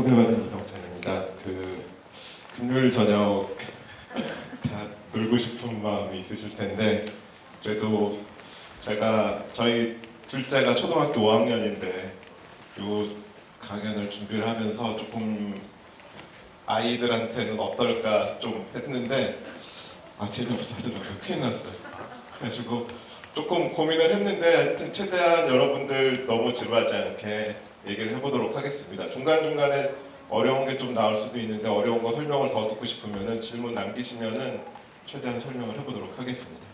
소개받은 이동찬입니다. 금요일 저녁 다 놀고 싶은 마음이 있으실 텐데 그래도 저희 둘째가 초등학교 5학년인데 요 강연을 준비를 하면서 조금 아이들한테는 어떨까 좀 했는데 재미없어 하더라고요. 큰일 났어요. 그래가지고 조금 고민을 했는데 하여튼 최대한 여러분들 너무 지루하지 않게 얘기를 해보도록 하겠습니다. 중간중간에 어려운 게 좀 나올 수도 있는데 어려운 거 설명을 더 듣고 싶으면 질문 남기시면 최대한 설명을 해보도록 하겠습니다.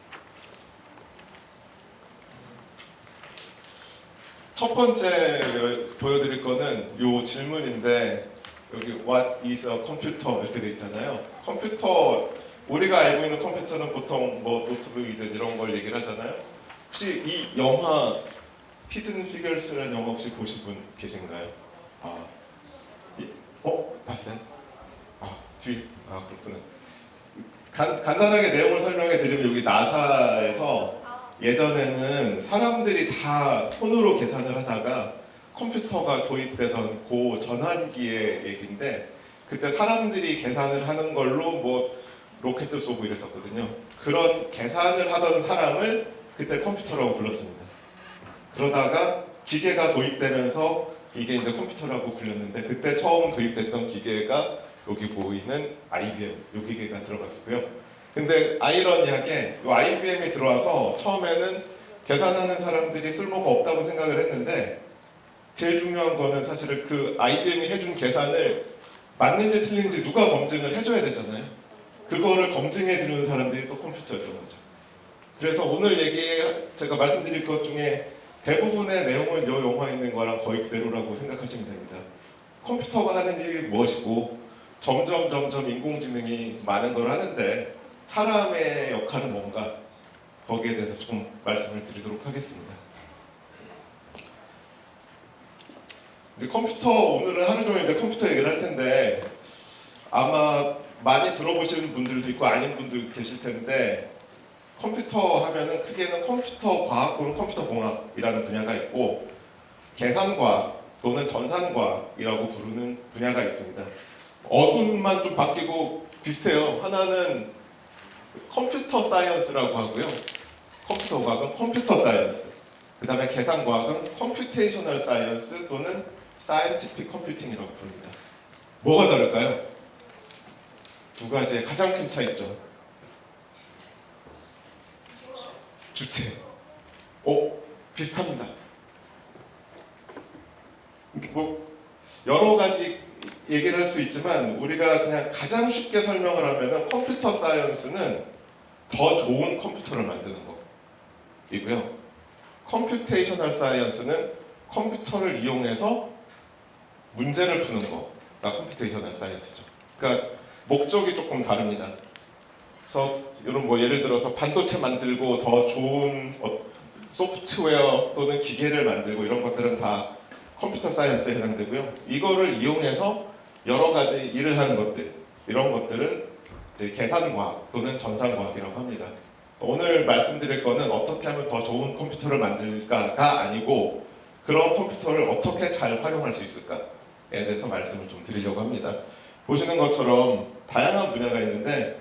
첫 번째 보여드릴 거는 요 질문인데 여기 What is a computer 이렇게 돼 있잖아요. 컴퓨터, 우리가 알고 있는 컴퓨터는 보통 뭐 노트북이든 이런 걸 얘기를 하잖아요. 혹시 이 영화 히든 피겨스라는 영화 혹시 보신 분 계신가요? 봤어요? 그렇구나. 간단하게 내용을 설명해 드리면 여기 나사에서 예전에는 사람들이 다 손으로 계산을 하다가 컴퓨터가 도입되던 그 전환기의 얘기인데 그때 사람들이 계산을 하는 걸로 뭐 로켓도 쏘고 이랬었거든요. 그런 계산을 하던 사람을 그때 컴퓨터라고 불렀습니다. 그러다가 기계가 도입되면서 이게 이제 컴퓨터라고 불렸는데 그때 처음 도입됐던 기계가 여기 보이는 IBM 이 기계가 들어갔고요. 근데 아이러니하게 이 IBM이 들어와서 처음에는 계산하는 사람들이 쓸모가 없다고 생각을 했는데 제일 중요한 거는 사실은 그 IBM이 해준 계산을 맞는지 틀린지 누가 검증을 해줘야 되잖아요. 그거를 검증해 주는 사람들이 또 컴퓨터였던 거죠. 그래서 오늘 제가 말씀드릴 것 중에 대부분의 내용은 이 영화에 있는 거랑 거의 그대로라고 생각하시면 됩니다. 컴퓨터가 하는 일이 무엇이고 점점 인공지능이 많은 걸 하는데 사람의 역할은 뭔가 거기에 대해서 좀 말씀을 드리도록 하겠습니다. 이제 오늘은 하루 종일 이제 컴퓨터 얘기를 할 텐데 아마 많이 들어보시는 분들도 있고 아닌 분도 계실 텐데 컴퓨터 하면은 크게는 컴퓨터 과학 또는 컴퓨터 공학이라는 분야가 있고 계산과학 또는 전산과학이라고 부르는 분야가 있습니다. 어순만 좀 바뀌고 비슷해요. 하나는 컴퓨터 사이언스라고 하고요. 컴퓨터 과학은 컴퓨터 사이언스. 그 다음에 계산과학은 컴퓨테이셔널 사이언스 또는 사이언티픽 컴퓨팅이라고 부릅니다. 뭐가 다를까요? 두 가지의 가장 큰 차이점. 주체. 비슷합니다. 뭐 여러 가지 얘기를 할 수 있지만 우리가 그냥 가장 쉽게 설명을 하면은 컴퓨터 사이언스는 더 좋은 컴퓨터를 만드는 거이고요. 컴퓨테이셔널 사이언스는 컴퓨터를 이용해서 문제를 푸는 거가 컴퓨테이셔널 사이언스죠. 그러니까 목적이 조금 다릅니다. 그래서 이런 뭐 예를 들어서 반도체 만들고 더 좋은 소프트웨어 또는 기계를 만들고 이런 것들은 다 컴퓨터 사이언스에 해당되고요. 이거를 이용해서 여러 가지 일을 하는 것들, 이런 것들은 이제 계산과학 또는 전산과학이라고 합니다. 오늘 말씀드릴 거는 어떻게 하면 더 좋은 컴퓨터를 만들까가 아니고 그런 컴퓨터를 어떻게 잘 활용할 수 있을까에 대해서 말씀을 좀 드리려고 합니다. 보시는 것처럼 다양한 분야가 있는데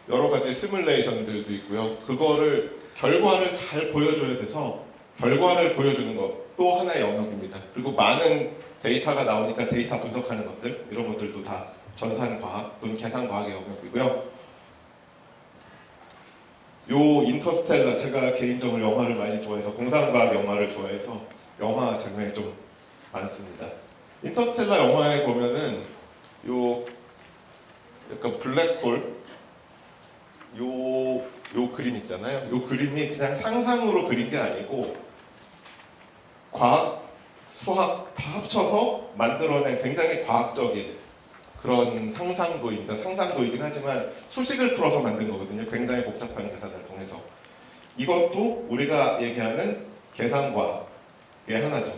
여러 가지 시뮬레이션들도 있고요. 그거를 결과를 잘 보여줘야 돼서 결과를 보여주는 것 또 하나의 영역입니다. 그리고 많은 데이터가 나오니까 데이터 분석하는 것들 이런 것들도 다 전산과학 또는 계산과학의 영역이고요. 요 인터스텔라 제가 개인적으로 영화를 많이 좋아해서 공상과학 영화를 좋아해서 영화 장면이 좀 많습니다. 인터스텔라 영화에 보면은 요 약간 블랙홀 요 그림 있잖아요. 요 그림이 그냥 상상으로 그린 게 아니고 과학, 수학 다 합쳐서 만들어낸 굉장히 과학적인 그런 상상도입니다. 상상도이긴 하지만 수식을 풀어서 만든 거거든요. 굉장히 복잡한 계산을 통해서. 이것도 우리가 얘기하는 계산과학의 하나죠.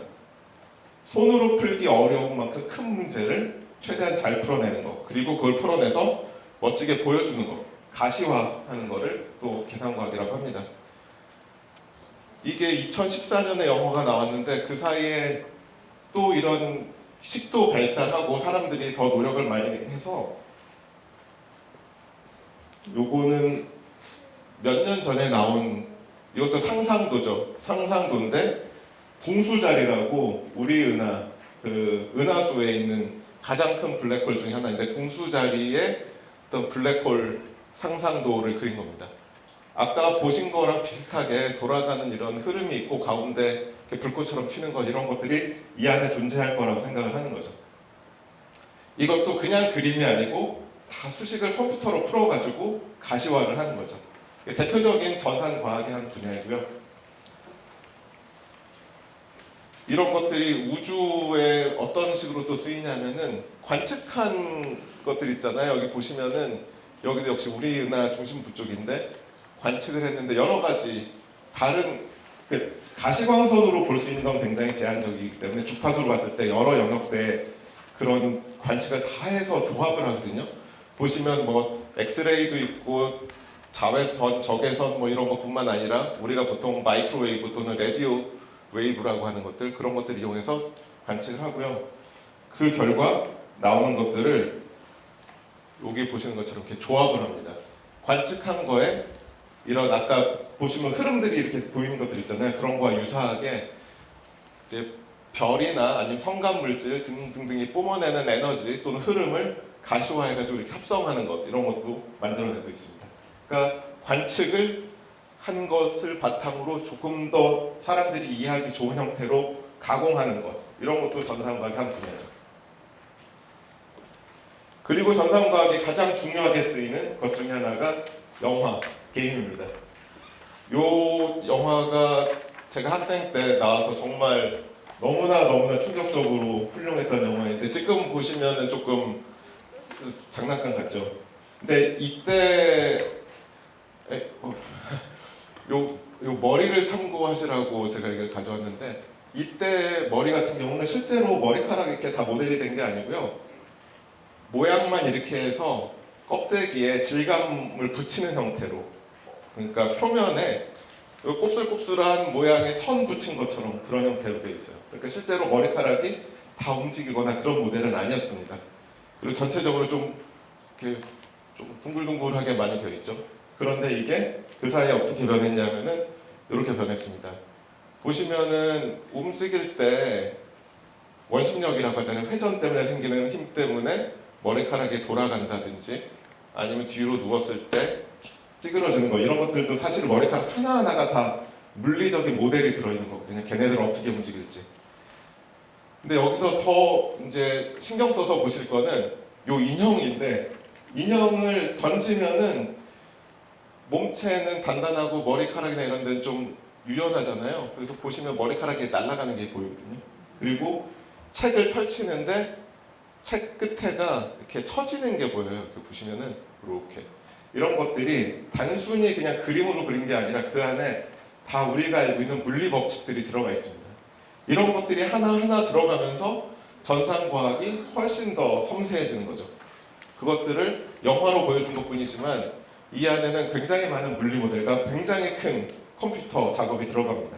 손으로 풀기 어려운 만큼 큰 문제를 최대한 잘 풀어내는 거. 그리고 그걸 풀어내서 멋지게 보여주는 거. 가시화하는 거를 또 계산과학이라고 합니다. 이게 2014년에 영화가 나왔는데 그 사이에 또 이런 식도 발달하고 사람들이 더 노력을 많이 해서 요거는 몇 년 전에 나온 이것도 상상도죠. 상상도인데 궁수자리라고 우리 은하 그 은하수에 있는 가장 큰 블랙홀 중에 하나인데 궁수자리의 어떤 블랙홀 상상도를 그린 겁니다. 아까 보신 거랑 비슷하게 돌아가는 이런 흐름이 있고 가운데 이렇게 불꽃처럼 튀는 것 이런 것들이 이 안에 존재할 거라고 생각을 하는 거죠. 이것도 그냥 그림이 아니고 다 수식을 컴퓨터로 풀어가지고 가시화를 하는 거죠. 대표적인 전산과학의 한 분야이고요. 이런 것들이 우주에 어떤 식으로 또 쓰이냐면은 관측한 것들 있잖아요. 여기 보시면은 여기도 역시 우리 은하 중심부 쪽인데 관측을 했는데 여러 가지 다른 가시광선으로 볼 수 있는 건 굉장히 제한적이기 때문에 주파수로 봤을 때 여러 영역대에 그런 관측을 다 해서 조합을 하거든요. 보시면 뭐 엑스레이도 있고 자외선, 적외선 뭐 이런 것뿐만 아니라 우리가 보통 마이크로웨이브 또는 라디오 웨이브라고 하는 것들 그런 것들을 이용해서 관측을 하고요. 그 결과 나오는 것들을 여기 보시는 것처럼 이렇게 조합을 합니다. 관측한 거에 이런 아까 보시면 흐름들이 이렇게 보이는 것들 있잖아요. 그런 거와 유사하게 이제 별이나 아니면 성간 물질 등등등이 뿜어내는 에너지 또는 흐름을 가시화해가지고 이렇게 합성하는 것 이런 것도 만들어내고 있습니다. 그러니까 관측을 한 것을 바탕으로 조금 더 사람들이 이해하기 좋은 형태로 가공하는 것 이런 것도 전산과학의 한 분야죠. 그리고 전산과학이 가장 중요하게 쓰이는 것 중에 하나가 영화, 게임입니다. 요 영화가 제가 학생 때 나와서 정말 너무나 충격적으로 훌륭했던 영화인데 지금 보시면은 조금 장난감 같죠. 근데 이때 요 머리를 참고하시라고 제가 이걸 가져왔는데 이때 머리 같은 경우는 실제로 머리카락이 이렇게 다 모델이 된 게 아니고요. 모양만 이렇게 해서 껍데기에 질감을 붙이는 형태로 그러니까 표면에 곱슬곱슬한 모양의 천 붙인 것처럼 그런 형태로 되어 있어요. 그러니까 실제로 머리카락이 다 움직이거나 그런 모델은 아니었습니다. 그리고 전체적으로 좀 이렇게 좀 둥글둥글하게 많이 되어 있죠. 그런데 이게 그 사이에 어떻게 변했냐면은 이렇게 변했습니다. 보시면은 움직일 때 원심력이라고 하잖아요. 회전 때문에 생기는 힘 때문에 머리카락이 돌아간다든지 아니면 뒤로 누웠을 때 찌그러지는 거 이런 것들도 사실 머리카락 하나하나가 다 물리적인 모델이 들어있는 거거든요. 걔네들 어떻게 움직일지. 근데 여기서 더 이제 신경 써서 보실 거는 요 인형인데 인형을 던지면은 몸체는 단단하고 머리카락이나 이런 데는 좀 유연하잖아요. 그래서 보시면 머리카락이 날아가는 게 보이거든요. 그리고 책을 펼치는데 책 끝에가 이렇게 처지는 게 보여요. 이렇게 보시면은 이렇게 이런 것들이 단순히 그냥 그림으로 그린 게 아니라 그 안에 다 우리가 알고 있는 물리 법칙들이 들어가 있습니다. 이런 것들이 하나하나 들어가면서 전산과학이 훨씬 더 섬세해지는 거죠. 그것들을 영화로 보여준 것뿐이지만 이 안에는 굉장히 많은 물리 모델과 굉장히 큰 컴퓨터 작업이 들어갑니다.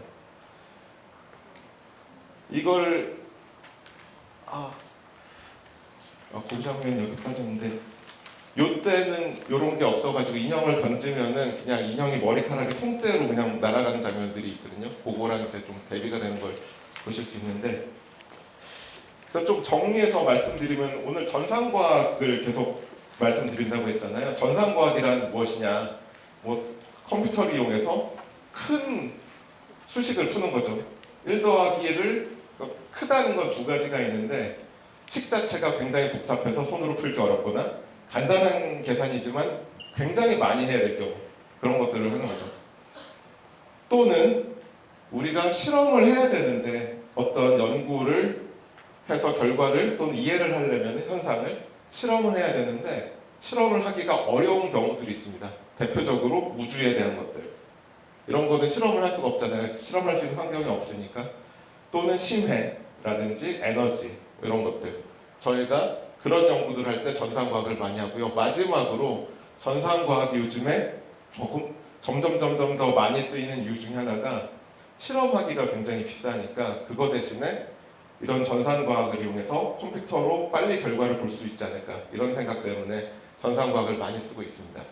이걸 공장면 여기 빠졌는데 요때는 요런 게 없어가지고 인형을 던지면은 그냥 인형이 머리카락이 통째로 그냥 날아가는 장면들이 있거든요. 그거랑 이제 좀 대비가 되는 걸 보실 수 있는데 그래서 좀 정리해서 말씀드리면 오늘 전산과학을 계속 말씀드린다고 했잖아요. 전산과학이란 무엇이냐? 뭐 컴퓨터를 이용해서 큰 수식을 푸는 거죠. 1 더하기를 크다는 건 두 가지가 있는데 식 자체가 굉장히 복잡해서 손으로 풀기 어렵거나 간단한 계산이지만 굉장히 많이 해야 될 경우 그런 것들을 하는 거죠. 또는 우리가 실험을 해야 되는데 어떤 연구를 해서 결과를 또는 이해를 하려면 현상을 실험을 해야 되는데 실험을 하기가 어려운 경우들이 있습니다. 대표적으로 우주에 대한 것들. 이런 거는 실험을 할 수가 없잖아요. 실험할 수 있는 환경이 없으니까. 또는 심해라든지 에너지 이런 것들. 저희가 그런 연구들 할 때 전산과학을 많이 하고요. 마지막으로 전산과학이 요즘에 조금 점점 더 많이 쓰이는 이유 중에 하나가 실험하기가 굉장히 비싸니까 그거 대신에 이런 전산과학을 이용해서 컴퓨터로 빨리 결과를 볼 수 있지 않을까, 이런 생각 때문에 전산과학을 많이 쓰고 있습니다.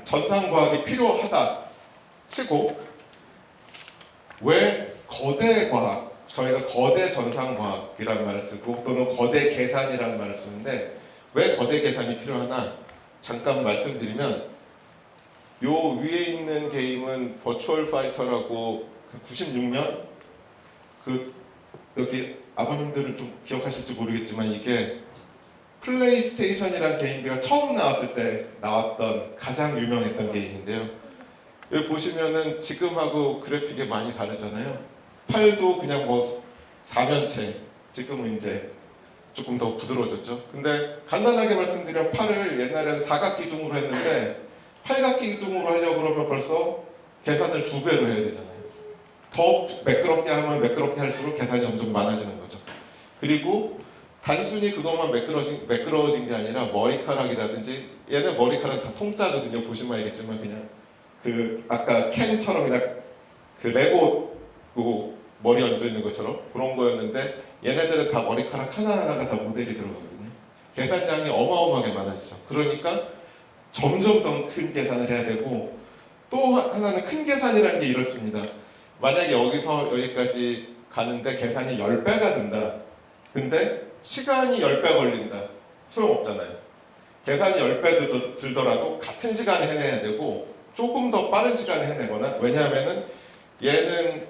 전산과학이 필요하다 치고 왜 거대 과학, 저희가 거대 전산과학이라는 말을 쓰고 또는 거대 계산이라는 말을 쓰는데 왜 거대 계산이 필요하나 잠깐 말씀드리면, 요 위에 있는 게임은 버추얼 파이터라고 96년 여기 아버님들은 좀 기억하실지 모르겠지만 이게 플레이스테이션이라는 게임기가 처음 나왔을 때 나왔던 가장 유명했던 게임인데요. 여기 보시면은 지금하고 그래픽이 많이 다르잖아요. 팔도 그냥 뭐 사면체, 지금은 이제 조금 더 부드러워졌죠. 근데 간단하게 말씀드리면 팔을 옛날에는 사각기둥으로 했는데 팔각기둥으로 하려고 그러면 벌써 계산을 2배로 해야 되잖아요. 더 매끄럽게 하면 매끄럽게 할수록 계산이 점점 많아지는 거죠. 그리고 단순히 그것만 매끄러워진 게 아니라 머리카락이라든지, 얘는 머리카락 다 통짜거든요. 보시면 알겠지만 그냥 그 아까 캔처럼 그냥 그 레고 머리 얹어 있는 것처럼 그런 거였는데, 얘네들은 다 머리카락 하나하나가 다 모델이 들어가거든요. 계산량이 어마어마하게 많아지죠. 그러니까 점점 더 큰 계산을 해야 되고, 또 하나는 큰 계산이라는 게 이렇습니다. 만약에 여기서 여기까지 가는데 계산이 10배가 든다. 근데 시간이 10배 걸린다. 소용없잖아요. 계산이 10배 들더라도 같은 시간에 해내야 되고 조금 더 빠른 시간에 해내거나, 왜냐하면은 얘는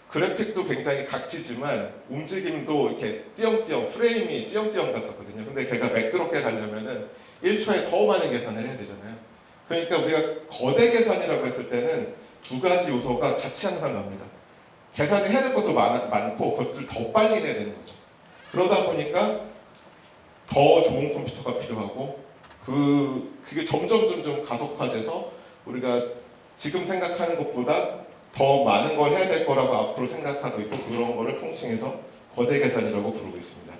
그래픽도 굉장히 각지지만 움직임도 이렇게 띄엄띄엄, 프레임이 띄엄띄엄 갔었거든요. 근데 걔가 매끄럽게 가려면은 1초에 더 많은 계산을 해야 되잖아요. 그러니까 우리가 거대 계산이라고 했을 때는 2가지 요소가 같이 항상 갑니다. 계산이 해야 될 것도 많고 그것들 더 빨리 해야 되는 거죠. 그러다 보니까 더 좋은 컴퓨터가 필요하고 그게 점점 가속화돼서 우리가 지금 생각하는 것보다 더 많은 걸 해야 될 거라고 앞으로 생각하고 있고, 그런 거를 통칭해서 거대 계산이라고 부르고 있습니다.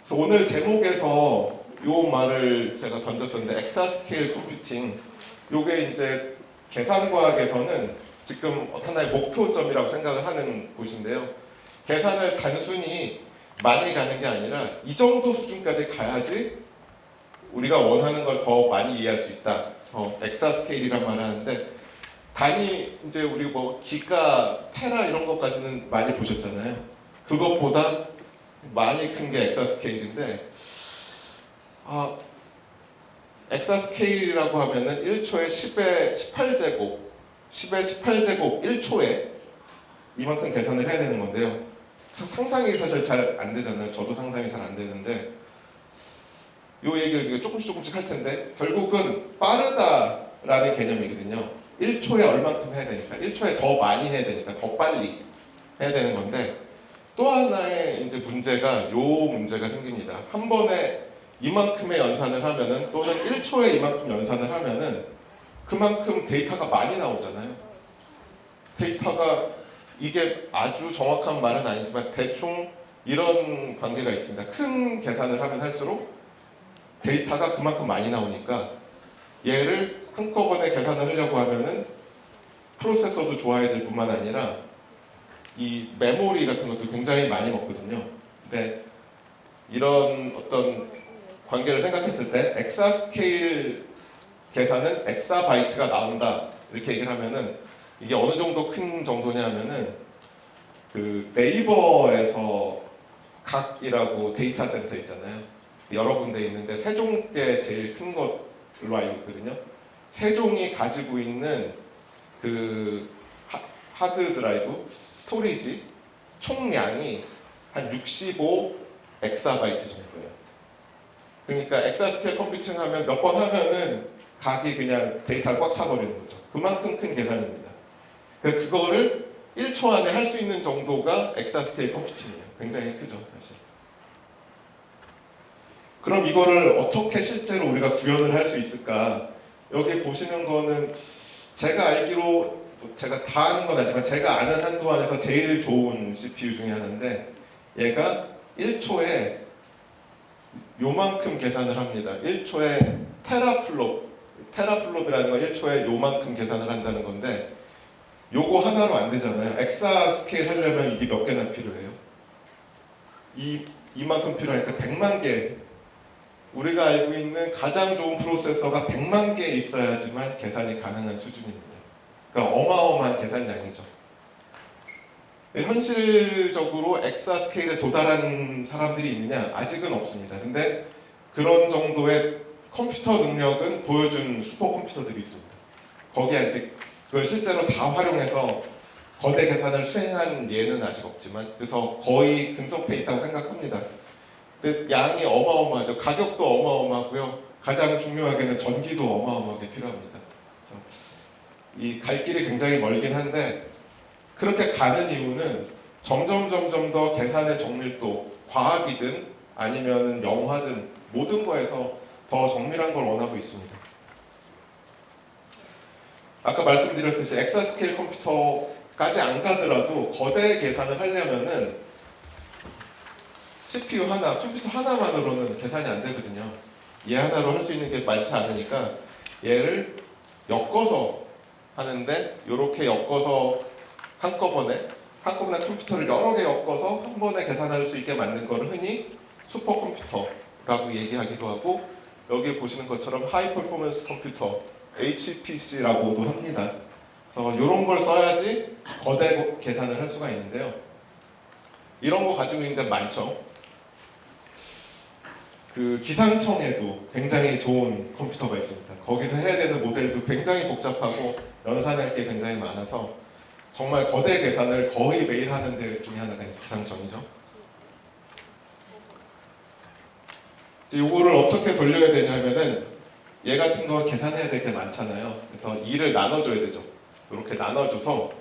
그래서 오늘 제목에서 요 말을 제가 던졌었는데, 엑사스케일 컴퓨팅, 요게 이제 계산과학에서는 지금 하나의 목표점이라고 생각을 하는 곳인데요. 계산을 단순히 많이 가는 게 아니라 이 정도 수준까지 가야지 우리가 원하는 걸 더 많이 이해할 수 있다. 그래서 엑사스케일이란 말을 하는데, 단위 이제 우리 뭐 기가, 테라 이런 것까지는 많이 보셨잖아요. 그것보다 많이 큰 게 엑사스케일인데, 엑사스케일이라고 하면은 1초에 10의 18제곱, 10의 18제곱 1초에 이만큼 계산을 해야 되는 건데요. 상상이 사실 잘 안 되잖아요. 저도 상상이 잘 안 되는데, 요 얘기를 조금씩 할 텐데, 결국은 빠르다라는 개념이거든요. 1초에 얼만큼 해야 되니까, 1초에 더 많이 해야 되니까 더 빨리 해야 되는 건데, 또 하나의 이제 문제가 요 문제가 생깁니다. 한 번에 이만큼의 연산을 하면은, 또는 1초에 이만큼 연산을 하면은 그만큼 데이터가 많이 나오잖아요. 데이터가, 이게 아주 정확한 말은 아니지만 대충 이런 관계가 있습니다. 큰 계산을 하면 할수록 데이터가 그만큼 많이 나오니까 얘를 한꺼번에 계산을 하려고 하면은 프로세서도 좋아야 될 뿐만 아니라 이 메모리 같은 것도 굉장히 많이 먹거든요. 근데 이런 어떤 관계를 생각했을 때 엑사스케일 계산은 엑사바이트가 나온다 이렇게 얘기를 하면은, 이게 어느 정도 큰 정도냐 하면은 그 네이버에서 각이라고 데이터 센터 있잖아요. 여러 군데 있는데 세종께 제일 큰 것으로 알고 있거든요. 세종이 가지고 있는 그 하드 드라이브, 스토리지 총량이 한 65 엑사바이트 정도예요. 그러니까 엑사스케일 컴퓨팅 하면 몇 번 하면은 각이 그냥 데이터가 꽉 차버리는 거죠. 그만큼 큰 계산입니다. 그거를 1초 안에 할 수 있는 정도가 엑사스케일 컴퓨팅이에요. 굉장히 크죠, 사실. 그럼 이거를 어떻게 실제로 우리가 구현을 할 수 있을까? 여기 보시는 거는 제가 알기로, 제가 다 아는 건 아니지만 제가 아는 한도 안에서 제일 좋은 CPU 중에 하나인데, 얘가 1초에 요만큼 계산을 합니다. 1초에 테라플롭이라는 거, 1초에 요만큼 계산을 한다는 건데, 요거 하나로 안 되잖아요. 엑사 스케일 하려면 이게 몇 개나 필요해요? 이만큼 필요하니까 100만 개. 우리가 알고 있는 가장 좋은 프로세서가 100만 개 있어야지만 계산이 가능한 수준입니다. 그러니까 어마어마한 계산량이죠. 현실적으로 엑사 스케일에 도달한 사람들이 있느냐? 아직은 없습니다. 근데 그런 정도의 컴퓨터 능력은 보여준 슈퍼컴퓨터들이 있습니다. 거기에 아직 그걸 실제로 다 활용해서 거대 계산을 수행한 예는 아직 없지만, 그래서 거의 근접해 있다고 생각합니다. 근데 양이 어마어마하죠. 가격도 어마어마하고요. 가장 중요하게는 전기도 어마어마하게 필요합니다. 그래서 이 갈 길이 굉장히 멀긴 한데, 그렇게 가는 이유는 점점 더 계산의 정밀도, 과학이든 아니면 영화든 모든 거에서 더 정밀한 걸 원하고 있습니다. 아까 말씀드렸듯이 엑사스케일 컴퓨터까지 안 가더라도 거대 계산을 하려면은 CPU 하나, 컴퓨터 하나만으로는 계산이 안 되거든요. 얘 하나로 할 수 있는 게 많지 않으니까 얘를 엮어서 하는데, 이렇게 엮어서 한꺼번에 컴퓨터를 여러 개 엮어서 한 번에 계산할 수 있게 만든 거를 흔히 슈퍼컴퓨터라고 얘기하기도 하고, 여기 보시는 것처럼 하이 퍼포먼스 컴퓨터, HPC라고도 합니다. 그래서 이런 걸 써야지 거대 계산을 할 수가 있는데요. 이런 거 가지고 있는 데 많죠. 그 기상청에도 굉장히 좋은 컴퓨터가 있습니다. 거기서 해야 되는 모델도 굉장히 복잡하고 연산할 게 굉장히 많아서 정말 거대 계산을 거의 매일 하는 데 중에 하나가 이제 기상청이죠. 이거를 어떻게 돌려야 되냐면은 얘 같은 거 계산해야 될 게 많잖아요. 그래서 일을 나눠줘야 되죠. 이렇게 나눠줘서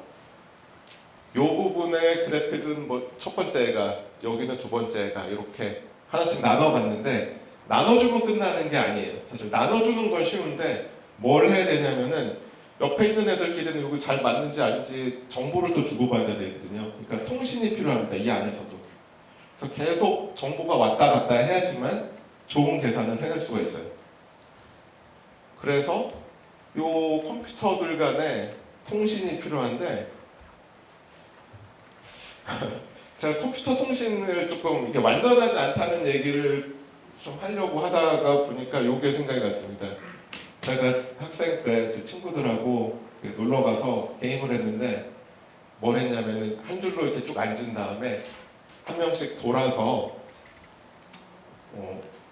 이 부분의 그래픽은 뭐 첫 번째 애가, 여기는 두 번째 애가 이렇게 하나씩 나눠봤는데, 나눠주면 끝나는 게 아니에요. 사실 나눠주는 건 쉬운데 뭘 해야 되냐면은 옆에 있는 애들끼리는 이거 잘 맞는지 아닌지 정보를 또 주고받아야 되거든요. 그러니까 통신이 필요합니다. 이 안에서도. 그래서 계속 정보가 왔다 갔다 해야지만 좋은 계산을 해낼 수가 있어요. 그래서 이 컴퓨터들 간에 통신이 필요한데 제가 컴퓨터 통신을 조금 이게 완전하지 않다는 얘기를 좀 하려고 하다가 보니까 이게 생각이 났습니다. 제가 학생 때 제 친구들하고 놀러 가서 게임을 했는데 뭘 했냐면은 한 줄로 이렇게 쭉 앉은 다음에 한 명씩 돌아서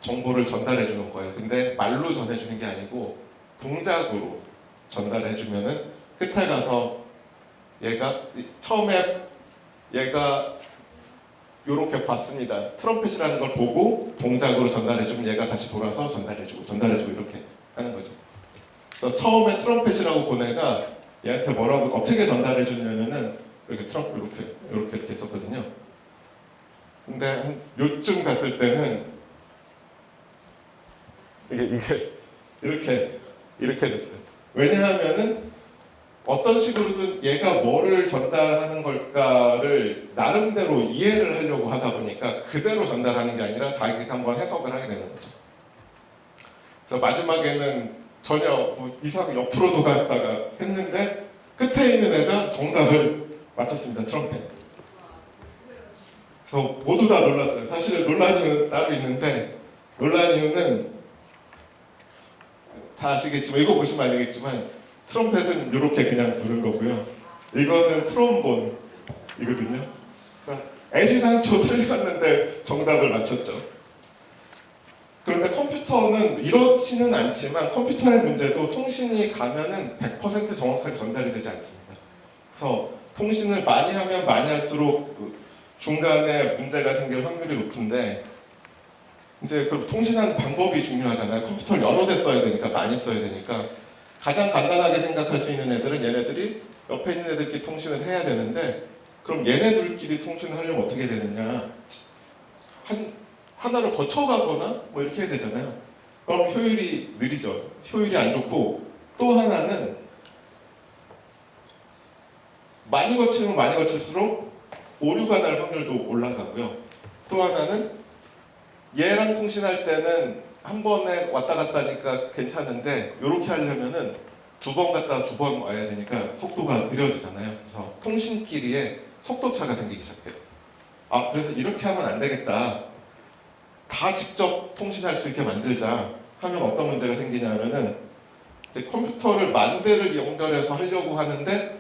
정보를 전달해 주는 거예요. 근데 말로 전해 주는 게 아니고 동작으로 전달해 주면은 끝에 가서 처음에 얘가 요렇게 봤습니다. 트럼펫이라는 걸 보고 동작으로 전달해주면 얘가 다시 돌아서 전달해주고 이렇게 하는 거죠. 그래서 처음에 트럼펫이라고 본 애가 얘한테 뭐라고 어떻게 전달해줬냐면은 이렇게 이렇게 했었거든요. 근데 한 요쯤 갔을 때는 이게 이렇게 됐어요. 왜냐하면은 어떤 식으로든 얘가 뭐를 전달하는 걸까를 나름대로 이해를 하려고 하다 보니까 그대로 전달하는 게 아니라 자기가 한번 해석을 하게 되는 거죠. 그래서 마지막에는 전혀 뭐 이상 옆으로도 갔다가 했는데 끝에 있는 애가 정답을 맞췄습니다. 트럼펫. 그래서 모두 다 놀랐어요. 사실 놀란 이유는 따로 있는데, 놀란 이유는 다 아시겠지만, 이거 보시면 알겠지만 트럼펫은 이렇게 그냥 부는 거고요. 이거는 트롬본이거든요. 애시당초 틀렸는데 정답을 맞췄죠. 그런데 컴퓨터는 이렇지는 않지만 컴퓨터의 문제도 통신이 가면은 100% 정확하게 전달이 되지 않습니다. 그래서 통신을 많이 하면 많이 할수록 중간에 문제가 생길 확률이 높은데, 이제 그 통신하는 방법이 중요하잖아요. 컴퓨터를 여러 대 써야 되니까, 많이 써야 되니까. 가장 간단하게 생각할 수 있는 애들은 얘네들이 옆에 있는 애들끼리 통신을 해야 되는데, 그럼 얘네들끼리 통신을 하려면 어떻게 되느냐, 하나를 거쳐가거나 뭐 이렇게 해야 되잖아요. 그럼 효율이 느리죠. 효율이 안 좋고, 또 하나는 많이 거치면 많이 거칠수록 오류가 날 확률도 올라가고요. 또 하나는 얘랑 통신할 때는 한 번에 왔다 갔다 하니까 괜찮은데, 이렇게 하려면은 두 번 갔다 두 번 와야 되니까 속도가 느려지잖아요. 그래서 통신끼리에 속도차가 생기기 시작해요. 아, 그래서 이렇게 하면 안 되겠다. 다 직접 통신할 수 있게 만들자 하면 어떤 문제가 생기냐면은 이제 컴퓨터를 만 대를 연결해서 하려고 하는데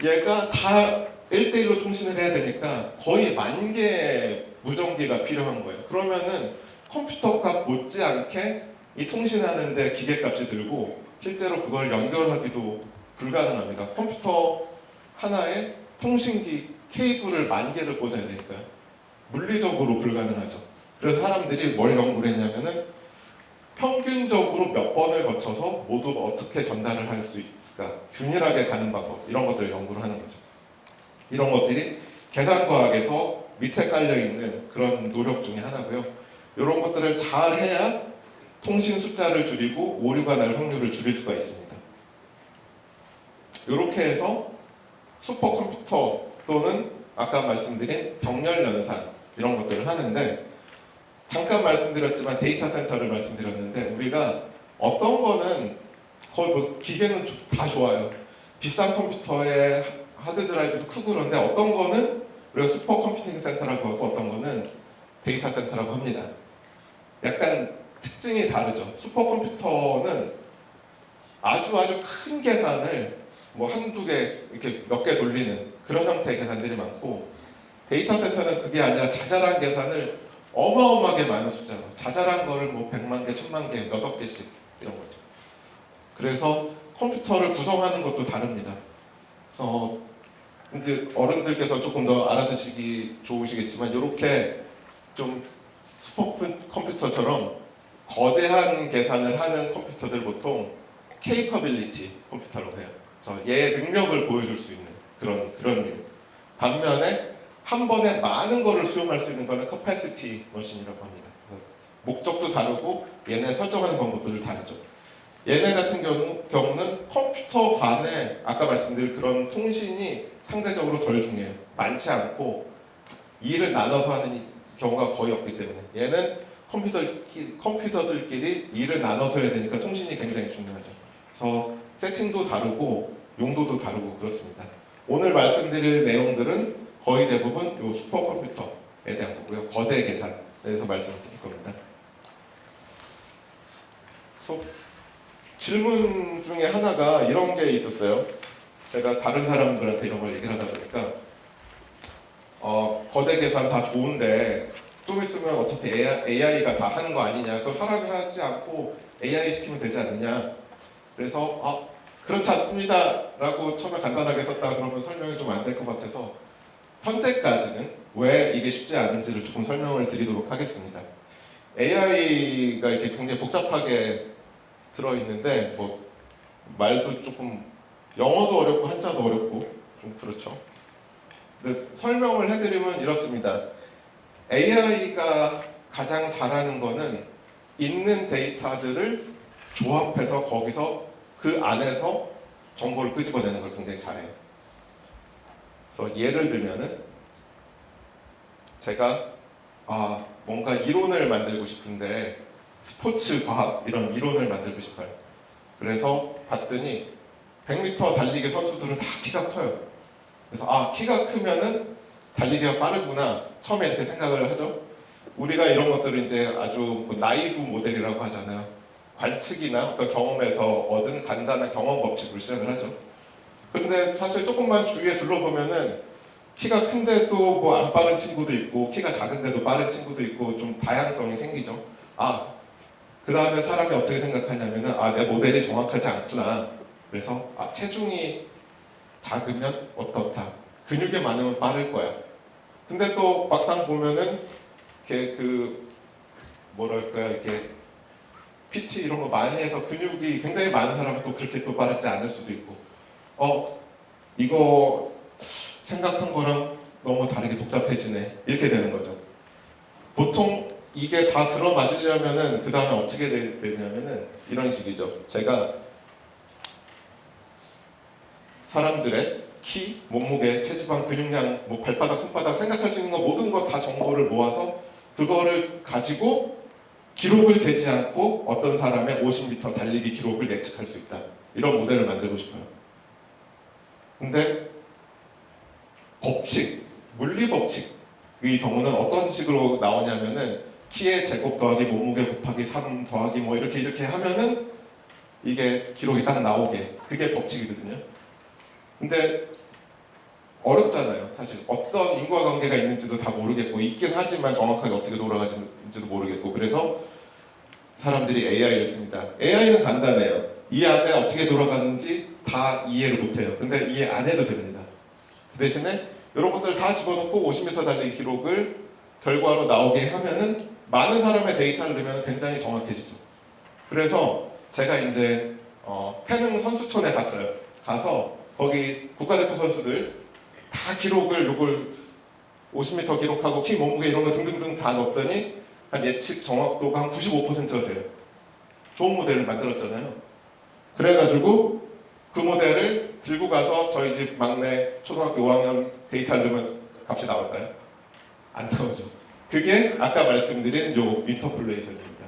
얘가 다 1대1로 통신을 해야 되니까 거의 10,000개의 무전기가 필요한 거예요. 그러면은 컴퓨터 값 못지않게 이 통신하는데 기계값이 들고 실제로 그걸 연결하기도 불가능합니다. 컴퓨터 하나에 통신기 케이블을 10,000개를 꽂아야 되니까요. 물리적으로 불가능하죠. 그래서 사람들이 뭘 연구를 했냐면은 평균적으로 몇 번을 거쳐서 모두가 어떻게 전달을 할 수 있을까, 균일하게 가는 방법, 이런 것들을 연구를 하는 거죠. 이런 것들이 계산과학에서 밑에 깔려있는 그런 노력 중에 하나고요. 이런 것들을 잘 해야 통신 숫자를 줄이고 오류가 날 확률을 줄일 수가 있습니다. 이렇게 해서 슈퍼컴퓨터 또는 아까 말씀드린 병렬 연산 이런 것들을 하는데, 잠깐 말씀드렸지만 데이터 센터를 말씀드렸는데, 우리가 어떤 거는 거의 뭐 기계는 다 좋아요. 비싼 컴퓨터에 하드드라이브도 크고 그런데 어떤 거는 우리가 슈퍼컴퓨팅 센터라고 하고 어떤 거는 데이터 센터라고 합니다. 약간 특징이 다르죠. 슈퍼컴퓨터는 아주 큰 계산을 뭐 한두 개 이렇게 몇 개 돌리는 그런 형태의 계산들이 많고, 데이터 센터는 그게 아니라 자잘한 계산을 어마어마하게 많은 숫자로, 자잘한 거를 뭐 100만 개, 1000만 개, 몇 억 개씩 이런 거죠. 그래서 컴퓨터를 구성하는 것도 다릅니다. 그래서 이제 어른들께서 조금 더 알아듣시기 좋으시겠지만, 이렇게 좀 슈퍼컴퓨터처럼 거대한 계산을 하는 컴퓨터들 보통 capability 컴퓨터라고 해요. 그래서 얘의 능력을 보여줄 수 있는 그런 류. 반면에 한 번에 많은 거를 수용할 수 있는 거는 capacity 머신이라고 합니다. 목적도 다르고 얘네 설정하는 방법도 다르죠. 얘네 같은 경우는 컴퓨터 간에 아까 말씀드린 그런 통신이 상대적으로 덜 중요해요. 많지 않고 일을 나눠서 하는 경우가 거의 없기 때문에, 얘는 컴퓨터들끼리 일을 나눠서 해야 되니까 통신이 굉장히 중요하죠. 그래서 세팅도 다르고 용도도 다르고 그렇습니다. 오늘 말씀드릴 내용들은 거의 대부분 이 슈퍼컴퓨터에 대한 거고요. 거대 계산에 대해서 말씀을 드릴 겁니다. 그래서 질문 중에 하나가 이런 게 있었어요. 제가 다른 사람들한테 이런 걸 얘기를 하다 보니까 거대 계산 다 좋은데 좀 있으면 어차피 AI가 다 하는 거 아니냐, 그럼 사람이 하지 않고 AI 시키면 되지 않느냐. 그래서 그렇지 않습니다 라고 처음에 간단하게 썼다 그러면 설명이 좀 안 될 것 같아서 현재까지는 왜 이게 쉽지 않은지를 조금 설명을 드리도록 하겠습니다. AI가 이렇게 굉장히 복잡하게 들어있는데, 뭐 말도 조금 영어도 어렵고 한자도 어렵고 좀 그렇죠. 근데 설명을 해드리면 이렇습니다. AI가 가장 잘하는 거는 있는 데이터들을 조합해서 거기서 그 안에서 정보를 끄집어내는 걸 굉장히 잘해요. 그래서 예를 들면은 제가 뭔가 이론을 만들고 싶은데 스포츠 과학 이런 이론을 만들고 싶어요. 그래서 봤더니 100m 달리기 선수들은 다 키가 커요. 그래서 키가 크면은 달리기가 빠르구나 처음에 이렇게 생각을 하죠. 우리가 이런 것들을 이제 아주 나이브 모델이라고 하잖아요. 관측이나 어떤 경험에서 얻은 간단한 경험 법칙으로 시작을 하죠. 그런데 사실 조금만 주위에 둘러보면은 키가 큰데도 뭐 안 빠른 친구도 있고 키가 작은데도 빠른 친구도 있고 좀 다양성이 생기죠. 그 다음에 사람이 어떻게 생각하냐면은 내 모델이 정확하지 않구나. 그래서 체중이 작으면 어떻다. 근육이 많으면 빠를 거야. 근데 또 막상 보면은 이렇게 이렇게 PT 이런 거 많이 해서 근육이 굉장히 많은 사람은 또 그렇게 또 빠르지 않을 수도 있고, 이거 생각한 거랑 너무 다르게 복잡해지네 이렇게 되는 거죠. 보통 이게 다 들어맞으려면은 그 다음에 어떻게 되냐면은 이런 식이죠. 제가 사람들의 키, 몸무게, 체지방, 근육량, 뭐 발바닥, 손바닥 생각할 수 있는 거 모든 거 다 정보를 모아서 그거를 가지고 기록을 재지 않고 어떤 사람의 50m 달리기 기록을 예측할 수 있다. 이런 모델을 만들고 싶어요. 근데 법칙, 물리 법칙의 경우는 어떤 식으로 나오냐면은 키의 제곱 더하기 몸무게 곱하기 3 더하기 뭐 이렇게 하면은 이게 기록이 딱 나오게, 그게 법칙이거든요. 근데 어렵잖아요. 사실 어떤 인과관계가 있는지도 다 모르겠고, 있긴 하지만 정확하게 어떻게 돌아가는지도 모르겠고, 그래서 사람들이 AI를 씁니다. AI는 간단해요. 이 안에 어떻게 돌아가는지 다 이해를 못해요. 근데 이해 안 해도 됩니다. 그 대신에 이런 것들 다 집어넣고 50m 달리기 기록을 결과로 나오게 하면은 많은 사람의 데이터를 넣으면 굉장히 정확해지죠. 그래서 제가 이제 태릉 선수촌에 갔어요. 가서 거기 국가대표 선수들 다 기록을 요걸 50m 기록하고 키 몸무게 이런 거 등등등 다 넣었더니 한 예측 정확도가 한 95%가 돼요. 좋은 모델을 만들었잖아요. 그래가지고 그 모델을 들고 가서 저희 집 막내 초등학교 5학년 데이터를 넣으면 값이 나올까요? 안 나오죠. 그게 아까 말씀드린 요 인터폴레이션입니다.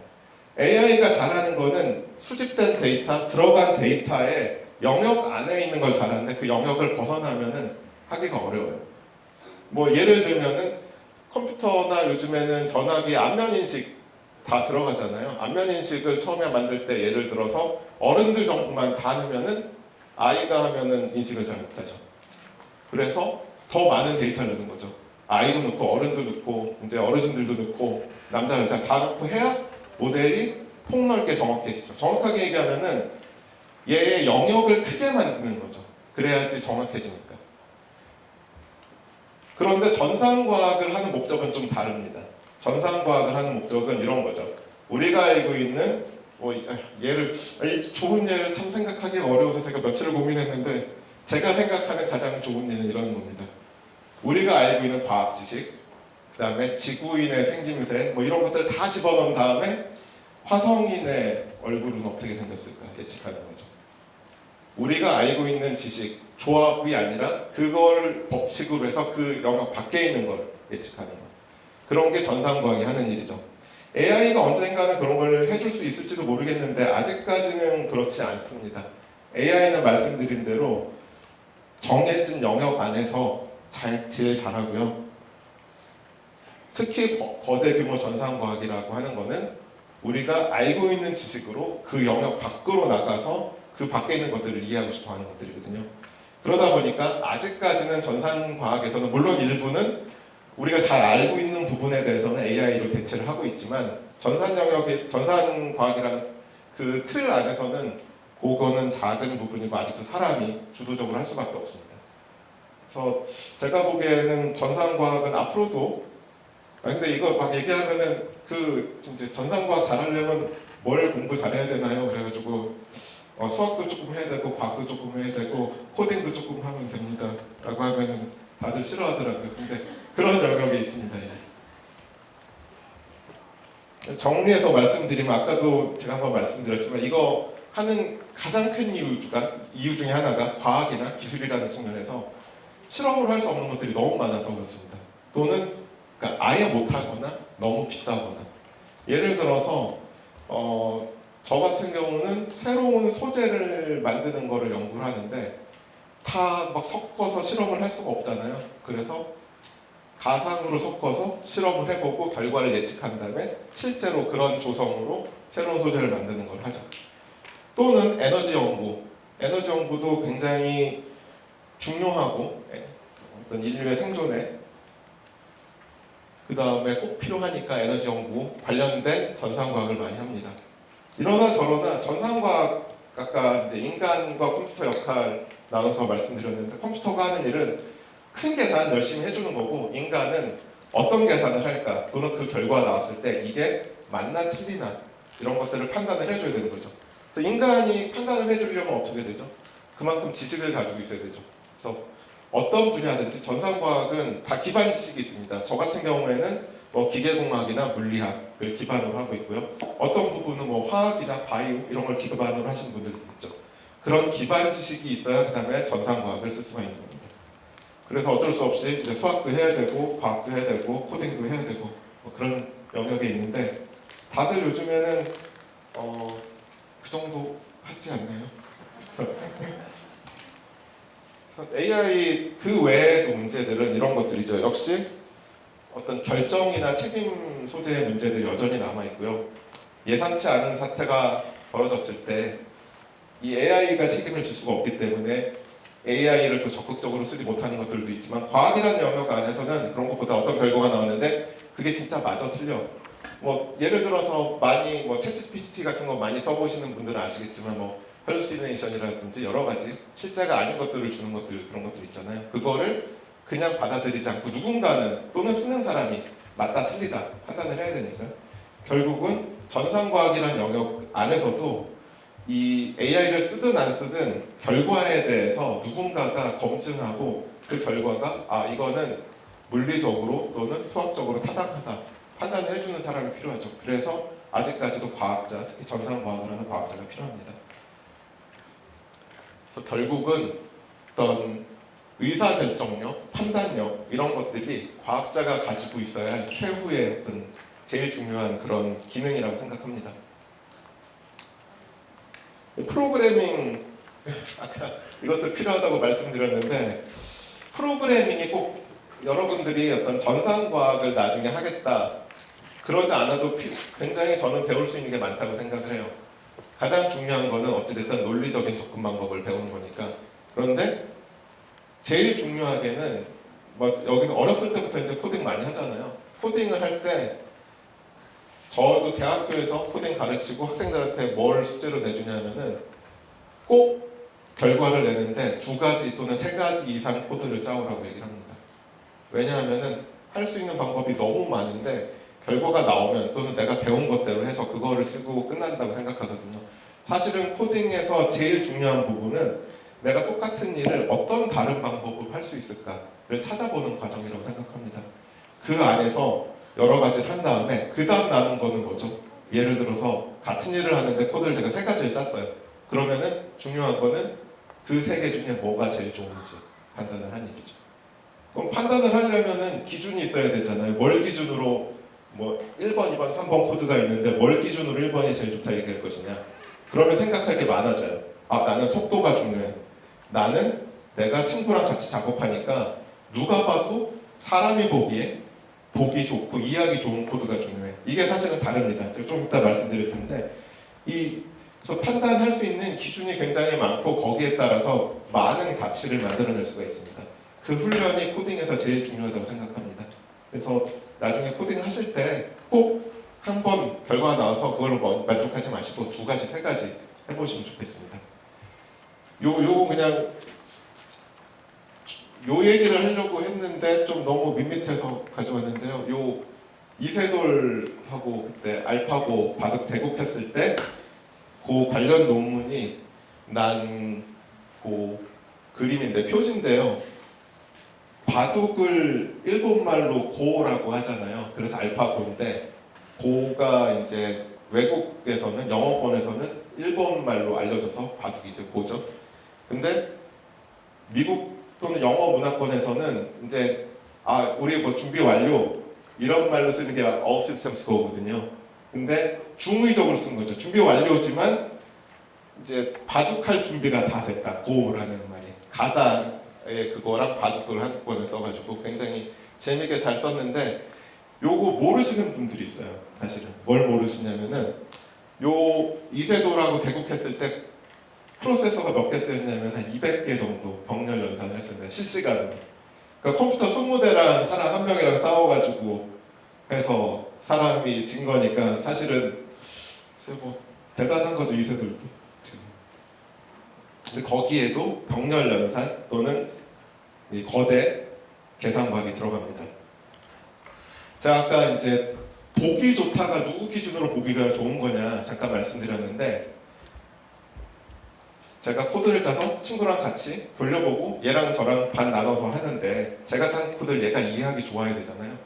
AI가 잘하는 거는 수집된 데이터, 들어간 데이터의 영역 안에 있는 걸 잘하는데 그 영역을 벗어나면은 하기가 어려워요. 뭐 예를 들면은 컴퓨터나 요즘에는 전화기 안면 인식 다 들어가잖아요. 안면 인식을 처음에 만들 때 예를 들어서 어른들 정보만 다 넣으면은 아이가 하면은 인식을 잘 못하죠. 그래서 더 많은 데이터를 넣는 거죠. 아이도 넣고 어른도 넣고 이제 어르신들도 넣고 남자 여자 다 넣고 해야 모델이 폭넓게 정확해지죠. 정확하게 얘기하면은 얘의 영역을 크게 만드는 거죠. 그래야지 정확해지니까. 그런데 전산과학을 하는 목적은 좀 다릅니다. 전산과학을 하는 목적은 이런 거죠. 우리가 알고 있는 좋은 예를 참 생각하기 어려워서 제가 며칠을 고민했는데 제가 생각하는 가장 좋은 예는 이런 겁니다. 우리가 알고 있는 과학 지식, 그 다음에 지구인의 생김새 뭐 이런 것들 다 집어넣은 다음에 화성인의 얼굴은 어떻게 생겼을까 예측하는 거죠. 우리가 알고 있는 지식, 조합이 아니라 그걸 법칙으로 해서 그 영역 밖에 있는 걸 예측하는 거. 그런 게 전산과학이 하는 일이죠. AI가 언젠가는 그런 걸 해줄 수 있을지도 모르겠는데 아직까지는 그렇지 않습니다. AI는 말씀드린 대로 정해진 영역 안에서 제일 잘하고요. 특히 거대 규모 전산과학이라고 하는 거는 우리가 알고 있는 지식으로 그 영역 밖으로 나가서 그 밖에 있는 것들을 이해하고 싶어 하는 것들이거든요. 그러다 보니까 아직까지는 전산과학에서는 물론 일부는 우리가 잘 알고 있는 부분에 대해서는 AI로 대체를 하고 있지만 전산과학이라는 그 틀 안에서는 그거는 작은 부분이고 아직도 사람이 주도적으로 할 수밖에 없습니다. 그래서 제가 보기에는 전산과학은 앞으로도 근데 이거 막 얘기하면은 진짜 전산과학 잘하려면 뭘 공부 잘해야 되나요? 그래가지고 수학도 조금 해야 되고 과학도 조금 해야 되고 코딩도 조금 하면 됩니다 라고 하면은 다들 싫어하더라고요. 근데 그런 영역이 있습니다. 정리해서 말씀드리면 아까도 제가 한번 말씀드렸지만 이거 하는 가장 큰 이유 중에 하나가 과학이나 기술이라는 측면에서 실험을 할 수 없는 것들이 너무 많아서 그렇습니다. 또는 그러니까 아예 못하거나 너무 비싸거나 예를 들어서 저 같은 경우는 새로운 소재를 만드는 거를 연구를 하는데 다 막 섞어서 실험을 할 수가 없잖아요. 그래서 가상으로 섞어서 실험을 해보고 결과를 예측한 다음에 실제로 그런 조성으로 새로운 소재를 만드는 걸 하죠. 또는 에너지 연구. 에너지 연구도 굉장히 중요하고 어떤 인류의 생존에 그 다음에 꼭 필요하니까 에너지 연구 관련된 전산과학을 많이 합니다. 이러나 저러나 전산과학 아까 이제 인간과 컴퓨터 역할 나눠서 말씀드렸는데 컴퓨터가 하는 일은 큰 계산 열심히 해주는 거고 인간은 어떤 계산을 할까 또는 그 결과가 나왔을 때 이게 맞나 틀리나 이런 것들을 판단을 해줘야 되는 거죠. 그래서 인간이 판단을 해주려면 어떻게 되죠? 그만큼 지식을 가지고 있어야 되죠. 그래서 어떤 분야든지 전산과학은 다 기반 지식이 있습니다. 저 같은 경우에는 기계공학이나 물리학을 기반으로 하고 있고요. 어떤 부분은 화학이나 바이오 이런 걸 기반으로 하시는 분들도 있죠. 그런 기반 지식이 있어야 그 다음에 전산과학을 쓸 수가 있는 겁니다. 그래서 어쩔 수 없이 이제 수학도 해야 되고 과학도 해야 되고 코딩도 해야 되고 그런 영역에 있는데 다들 요즘에는 그 정도 하지 않나요? 그래서 AI 그 외에도 문제들은 이런 것들이죠. 역시 어떤 결정이나 책임 소재의 문제들이 여전히 남아 있고요. 예상치 않은 사태가 벌어졌을 때 이 AI가 책임을 질 수가 없기 때문에 AI를 또 적극적으로 쓰지 못하는 것들도 있지만, 과학이라는 영역 안에서는 그런 것보다 어떤 결과가 나오는데 그게 진짜 맞아 틀려. 뭐 예를 들어서 많이 뭐 챗GPT 같은 거 많이 써보시는 분들은 아시겠지만, 뭐 할루시네이션이라든지 여러 가지 실제가 아닌 것들을 주는 것들, 그런 것들 있잖아요. 그거를 그냥 받아들이지 않고 누군가는, 또는 쓰는 사람이 맞다 틀리다 판단을 해야 되니까, 결국은 전산과학이라는 영역 안에서도 이 AI를 쓰든 안 쓰든 결과에 대해서 누군가가 검증하고 그 결과가 이거는 물리적으로 또는 수학적으로 타당하다 판단을 해주는 사람이 필요하죠. 그래서 아직까지도 과학자, 특히 전산과학을 하는 과학자가 필요합니다. 그래서 결국은 어떤 의사결정력, 판단력 이런 것들이 과학자가 가지고 있어야 할 최후의 어떤 제일 중요한 그런 기능이라고 생각합니다. 프로그래밍, 아까 이것도 필요하다고 말씀드렸는데, 프로그래밍이 꼭 여러분들이 어떤 전산과학을 나중에 하겠다 그러지 않아도 굉장히 저는 배울 수 있는 게 많다고 생각을 해요. 가장 중요한 거는 어찌됐든 논리적인 접근 방법을 배우는 거니까. 그런데 제일 중요하게는 뭐 여기서 어렸을 때부터 이제 코딩 많이 하잖아요. 코딩을 할 때 저도 대학교에서 코딩 가르치고 학생들한테 뭘 숙제로 내주냐면은 꼭 결과를 내는데 2가지 또는 3가지 이상 코드를 짜오라고 얘기를 합니다. 왜냐하면은 할 수 있는 방법이 너무 많은데 결과가 나오면, 또는 내가 배운 것대로 해서 그거를 쓰고 끝난다고 생각하거든요. 사실은 코딩에서 제일 중요한 부분은 내가 똑같은 일을 어떤 다른 방법으로 할 수 있을까를 찾아보는 과정이라고 생각합니다. 그 안에서 여러 가지를 한 다음에 그 다음 남은 거는 뭐죠? 예를 들어서 같은 일을 하는데 코드를 제가 3가지를 짰어요. 그러면은 중요한 거는 그 3개 중에 뭐가 제일 좋은지 판단을 한 일이죠. 그럼 판단을 하려면은 기준이 있어야 되잖아요. 뭘 기준으로, 뭐 1번, 2번, 3번 코드가 있는데 뭘 기준으로 1번이 제일 좋다 얘기할 것이냐. 그러면 생각할 게 많아져요. 나는 속도가 중요해. 나는 내가 친구랑 같이 작업하니까 누가 봐도 사람이 보기에 보기 좋고 이해하기 좋은 코드가 중요해. 이게 사실은 다릅니다. 제가 좀 이따 말씀드릴 텐데, 그래서 판단할 수 있는 기준이 굉장히 많고 거기에 따라서 많은 가치를 만들어낼 수가 있습니다. 그 훈련이 코딩에서 제일 중요하다고 생각합니다. 그래서 나중에 코딩 하실 때 꼭 한 번 결과가 나와서 그걸로 만족하지 마시고 2가지, 3가지 해보시면 좋겠습니다. 요거 그냥 요 얘기를 하려고 했는데 좀 너무 밋밋해서 가져왔는데요. 요 이세돌하고 그때 알파고 바둑 대국했을 때 그 관련 논문이 난 그 그림인데, 표지인데요. 바둑을 일본말로 고라고 하잖아요. 그래서 알파고인데, 고가 이제 외국에서는, 영어권에서는 일본말로 알려져서 바둑이 이제 고죠. 근데 미국 또는 영어 문화권에서는 이제 우리 뭐 준비 완료 이런 말로 쓰는 게 all systems go거든요. 근데 중의적으로 쓴 거죠. 준비 완료지만 이제 바둑할 준비가 다 됐다. go라는 말이 가다의 그거랑 바둑을 한국권을 써가지고 굉장히 재미있게 잘 썼는데, 요거 모르시는 분들이 있어요. 사실은 뭘 모르시냐면은, 요 이세돌하고 대국했을 때 프로세서가 몇 개 쓰였냐면 한 200개 정도 병렬 연산을 했습니다. 실시간으로. 그러니까 컴퓨터 20대랑 사람 1명이랑 싸워가지고 해서 사람이 진 거니까 사실은 뭐 대단한 거죠, 이세돌도. 근데 거기에도 병렬 연산 또는 이 거대 계산과학이 들어갑니다. 제가 아까 이제 보기 좋다가 누구 기준으로 보기가 좋은 거냐 잠깐 말씀드렸는데, 제가 코드를 짜서 친구랑 같이 돌려보고 얘랑 저랑 반 나눠서 하는데, 제가 짠 코드를 얘가 이해하기 좋아야 되잖아요.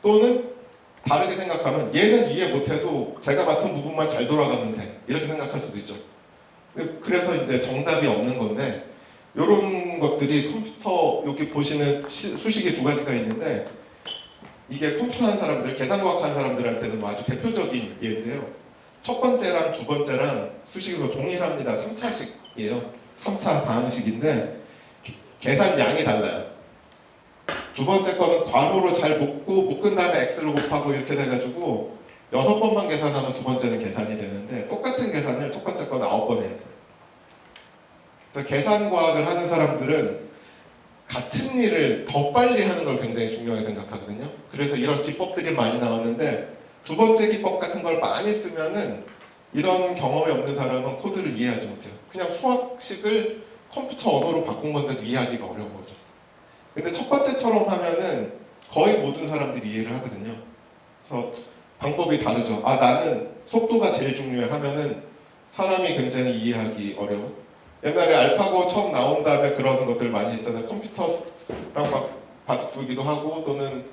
또는 다르게 생각하면 얘는 이해 못해도 제가 맡은 부분만 잘 돌아가면 돼, 이렇게 생각할 수도 있죠. 그래서 이제 정답이 없는 건데, 이런 것들이 컴퓨터, 여기 보시는 수식이 2가지가 있는데, 이게 컴퓨터 하는 사람들, 계산과학 하는 사람들한테는 뭐 아주 대표적인 예인데요. 첫 번째랑 두 번째랑 수식으로 동일합니다. 3차식이에요. 3차 다항식인데 계산 양이 달라요. 두 번째 거는 괄호로 잘 묶은 다음에 x를 곱하고 이렇게 돼가지고 6번만 계산하면 두 번째는 계산이 되는데 똑같은 계산을 첫 번째 거는 9번 해야 돼요. 그래서 계산과학을 하는 사람들은 같은 일을 더 빨리 하는 걸 굉장히 중요하게 생각하거든요. 그래서 이런 기법들이 많이 나왔는데 두 번째 기법 같은 걸 많이 쓰면은 이런 경험이 없는 사람은 코드를 이해하지 못해요. 그냥 수학식을 컴퓨터 언어로 바꾼 건데도 이해하기가 어려운 거죠. 근데 첫 번째처럼 하면은 거의 모든 사람들이 이해를 하거든요. 그래서 방법이 다르죠. 아, 나는 속도가 제일 중요해 하면은 사람이 굉장히 이해하기 어려운. 옛날에 알파고 처음 나온 다음에 그런 것들 많이 했잖아요. 컴퓨터랑 막 바둑두기도 하고 또는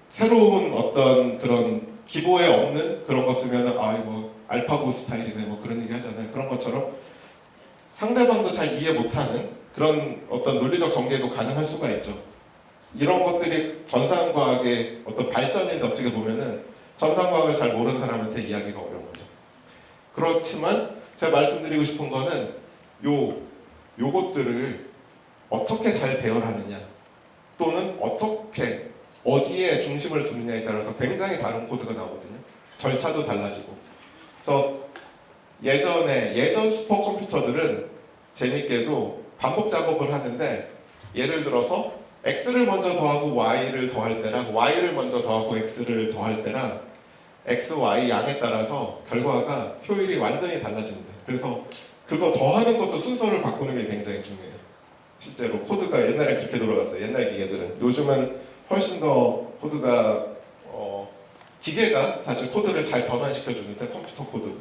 새로운 어떤 그런 기보에 없는 그런 거 쓰면은 아 이거 알파고 스타일이네 뭐 그런 얘기 하잖아요. 그런 것처럼 상대방도 잘 이해 못하는 그런 어떤 논리적 전개도 가능할 수가 있죠. 이런 것들이 전산과학의 어떤 발전인데 어떻게 보면은 전산과학을 잘 모르는 사람한테 이야기가 어려운 거죠. 그렇지만 제가 말씀드리고 싶은 거는 요것들을 어떻게 잘 배열하느냐 또는 어떻게 어디에 중심을 두느냐에 따라서 굉장히 다른 코드가 나오거든요. 절차도 달라지고. 그래서 예전 슈퍼컴퓨터들은 재밌게도 반복 작업을 하는데 예를 들어서 x를 먼저 더하고 y를 더할 때랑 y를 먼저 더하고 x를 더할 때랑 x, y 양에 따라서 결과가 효율이 완전히 달라집니다. 그래서 그거 더하는 것도 순서를 바꾸는 게 굉장히 중요해요. 실제로 코드가 옛날에 그렇게 돌아갔어요. 옛날 기계들은. 요즘은 훨씬 더 코드가 기계가 사실 코드를 잘 변환시켜 주는데 컴퓨터 코드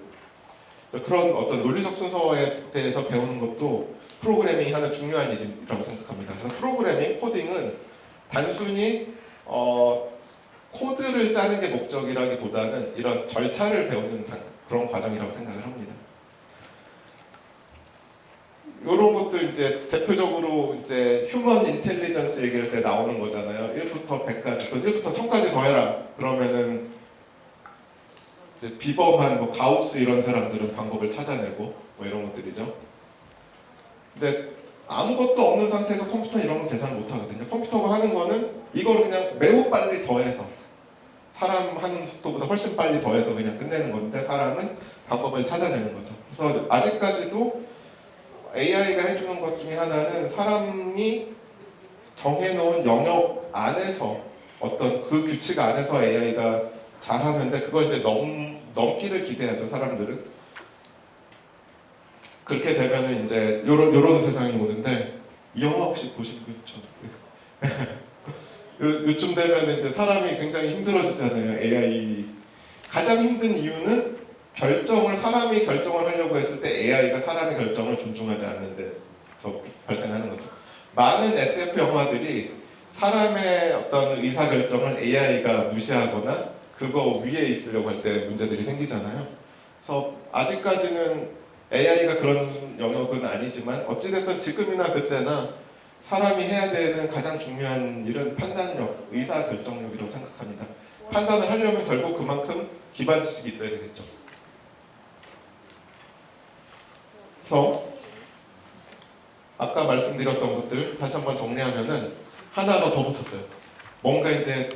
그런 어떤 논리적 순서에 대해서 배우는 것도 프로그래밍이 하는 중요한 일이라고 생각합니다. 그래서 프로그래밍, 코딩은 단순히 코드를 짜는 게 목적이라기보다는 이런 절차를 배우는 그런 과정이라고 생각을 합니다. 이런 것들 이제 대표적으로 이제 휴먼 인텔리전스 얘기할 때 나오는 거잖아요. 1부터 100까지, 또 1부터 1000까지 더해라. 그러면은 이제 비범한 뭐 가우스 이런 사람들은 방법을 찾아내고 뭐 이런 것들이죠. 근데 아무것도 없는 상태에서 컴퓨터는 이런 거 계산을 못 하거든요. 컴퓨터가 하는 거는 이거를 그냥 매우 빨리 더해서 사람 하는 속도보다 훨씬 빨리 더해서 그냥 끝내는 건데 사람은 방법을 찾아내는 거죠. 그래서 아직까지도 AI가 해주는 것 중에 하나는 사람이 정해놓은 영역 안에서 어떤 그 규칙 안에서 AI가 잘하는데 그걸 이제 넘기를 기대하죠. 사람들은 그렇게 되면은 이제 요런 세상이 오는데 이 영화 혹시 보신 거 있죠? 요쯤 되면 이제 사람이 굉장히 힘들어지잖아요. AI 가장 힘든 이유는 사람이 결정을 하려고 했을 때 AI가 사람의 결정을 존중하지 않는 데서 발생하는 거죠. 많은 SF 영화들이 사람의 어떤 의사 결정을 AI가 무시하거나 그거 위에 있으려고 할 때 문제들이 생기잖아요. 그래서 아직까지는 AI가 그런 영역은 아니지만 어찌됐든 지금이나 그때나 사람이 해야 되는 가장 중요한 일은 판단력, 의사결정력이라고 생각합니다. 판단을 하려면 결국 그만큼 기반 지식이 있어야 되겠죠. 그래서 아까 말씀드렸던 것들 다시 한번 정리하면은 하나가 더 붙었어요. 뭔가 이제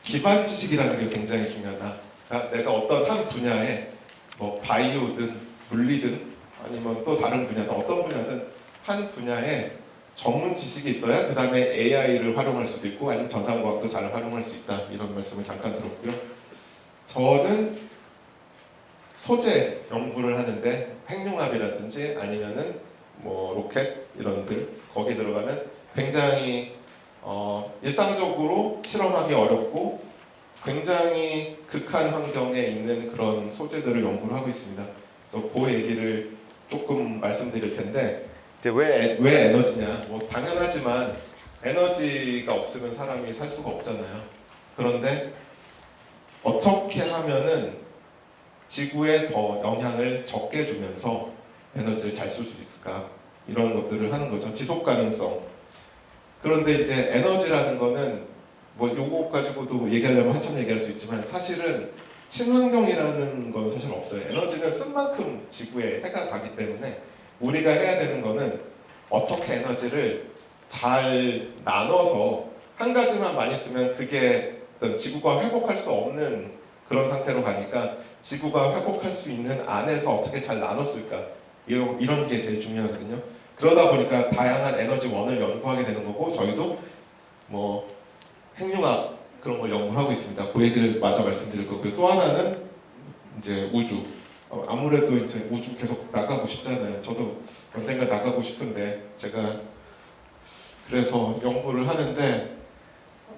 기반 지식이라는 게 굉장히 중요하다. 그러니까 내가 어떤 한 분야에 뭐 바이오든 물리든 아니면 또 다른 분야든 어떤 분야든 한 분야에 전문 지식이 있어야 그 다음에 AI를 활용할 수도 있고 아니면 전산과학도 잘 활용할 수 있다 이런 말씀을 잠깐 들었고요. 저는 소재 연구를 하는데 핵융합이라든지 아니면은 뭐 로켓 이런들 거기 들어가는 굉장히 일상적으로 실험하기 어렵고 굉장히 극한 환경에 있는 그런 소재들을 연구를 하고 있습니다. 그래서 그 얘기를 조금 말씀드릴 텐데 이제 왜 에너지냐? 뭐 당연하지만 에너지가 없으면 사람이 살 수가 없잖아요. 그런데 어떻게 하면은 지구에 더 영향을 적게 주면서 에너지를 잘 쓸 수 있을까? 이런 것들을 하는 거죠. 지속 가능성. 그런데 이제 에너지라는 거는 뭐 요거 가지고도 얘기하려면 한참 얘기할 수 있지만 사실은 친환경이라는 건 사실 없어요. 에너지는 쓴 만큼 지구에 해가 가기 때문에 우리가 해야 되는 거는 어떻게 에너지를 잘 나눠서 한 가지만 많이 쓰면 그게 어떤 지구가 회복할 수 없는 그런 상태로 가니까 지구가 회복할 수 있는 안에서 어떻게 잘 나눴을까 이런 게 제일 중요하거든요. 그러다 보니까 다양한 에너지원을 연구하게 되는 거고 저희도 뭐 핵융합 그런 걸 연구를 하고 있습니다. 그 얘기를 마저 말씀드릴 거고요. 또 하나는 이제 우주. 아무래도 이제 우주 계속 나가고 싶잖아요. 저도 언젠가 나가고 싶은데 제가 그래서 연구를 하는데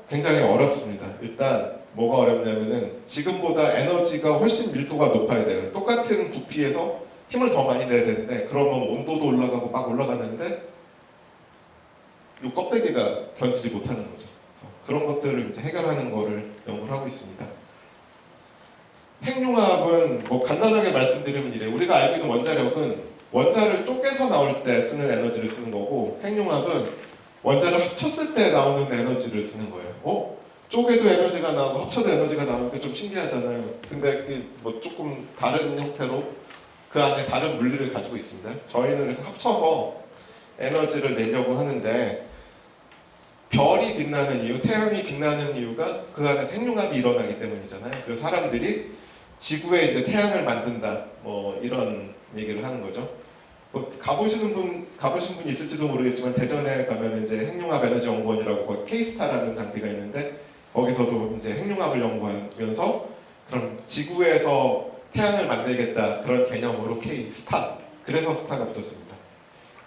굉장히 어렵습니다. 일단 뭐가 어렵냐면은 지금보다 에너지가 훨씬 밀도가 높아야 돼요. 똑같은 부피에서 힘을 더 많이 내야 되는데 그러면 온도도 올라가고 막 올라가는데 이 껍데기가 견디지 못하는 거죠. 그런 것들을 이제 해결하는 거를 연구를 하고 있습니다. 핵융합은 뭐 간단하게 말씀드리면 이래요. 우리가 알고 있는 원자력은 원자를 쪼개서 나올 때 쓰는 에너지를 쓰는 거고 핵융합은 원자를 합쳤을 때 나오는 에너지를 쓰는 거예요. 쪼개도 에너지가 나오고 합쳐도 에너지가 나오는 게 좀 신기하잖아요. 근데 뭐 조금 다른 형태로 그 안에 다른 물리를 가지고 있습니다. 저희는 그래서 합쳐서 에너지를 내려고 하는데 별이 빛나는 이유, 태양이 빛나는 이유가 그 안에서 핵융합이 일어나기 때문이잖아요. 그래서 사람들이 지구에 이제 태양을 만든다, 뭐 이런 얘기를 하는 거죠. 뭐 가보신 분 있을지도 모르겠지만 대전에 가면 이제 핵융합 에너지 연구원이라고 거기 K스타라는 장비가 있는데 거기서도 이제 핵융합을 연구하면서 그럼 지구에서 태양을 만들겠다 그런 개념으로 K스타. 그래서 스타가 붙었습니다.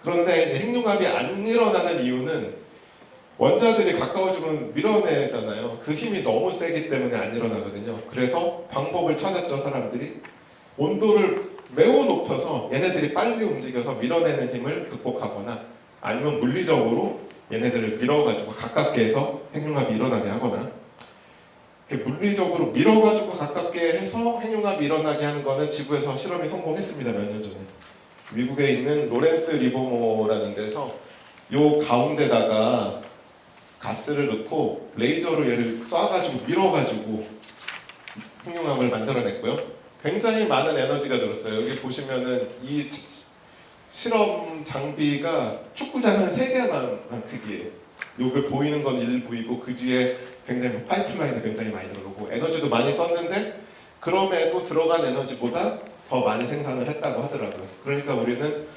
그런데 이제 핵융합이 안 일어나는 이유는 원자들이 가까워지면 밀어내잖아요. 그 힘이 너무 세기 때문에 안 일어나거든요. 그래서 방법을 찾았죠, 사람들이. 온도를 매우 높여서 얘네들이 빨리 움직여서 밀어내는 힘을 극복하거나 아니면 물리적으로 얘네들을 밀어가지고 가깝게 해서 핵융합이 일어나게 하거나 물리적으로 밀어가지고 가깝게 해서 핵융합이 일어나게 하는 거는 지구에서 실험이 성공했습니다. 몇 년 전에. 미국에 있는 로렌스 리버모라는 데서 요 가운데다가 가스를 넣고 레이저로 얘를 쏴가지고 밀어가지고 핵융합을 만들어냈고요. 굉장히 많은 에너지가 들었어요. 여기 보시면은 이 실험 장비가 축구장 한 3개만 크기예요. 여기 보이는 건 일부이고 그 뒤에 굉장히 파이프라인이 굉장히 많이 들어오고 에너지도 많이 썼는데 그럼에도 들어간 에너지보다 더 많이 생산을 했다고 하더라고요. 그러니까 우리는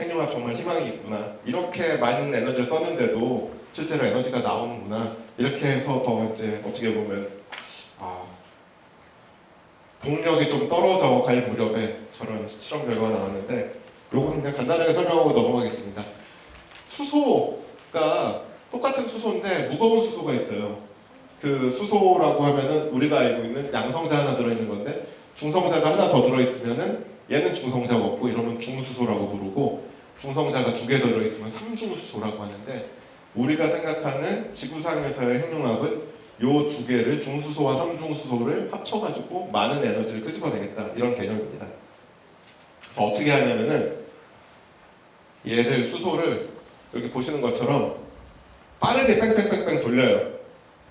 핵융합 정말 희망이 있구나. 이렇게 많은 에너지를 썼는데도 실제로 에너지가 나오는구나. 이렇게 해서 더 이제 어떻게 보면 동력이 좀 떨어져 갈 무렵에 저런 실험 결과가 나왔는데 요건 그냥 간단하게 설명하고 넘어가겠습니다. 수소가 똑같은 수소인데 무거운 수소가 있어요. 그 수소라고 하면은 우리가 알고 있는 양성자 하나 들어있는 건데 중성자가 하나 더 들어있으면은 얘는 중성자가 없고 이러면 중수소라고 부르고 중성자가 2개 들어있으면 삼중수소라고 하는데 우리가 생각하는 지구상에서의 핵융합은 요 2개를 중수소와 삼중수소를 합쳐가지고 많은 에너지를 끄집어내겠다 이런 개념입니다. 그래서 어떻게 하냐면은 얘를 수소를 여기 보시는 것처럼 빠르게 뺑뺑뺑뺑 돌려요.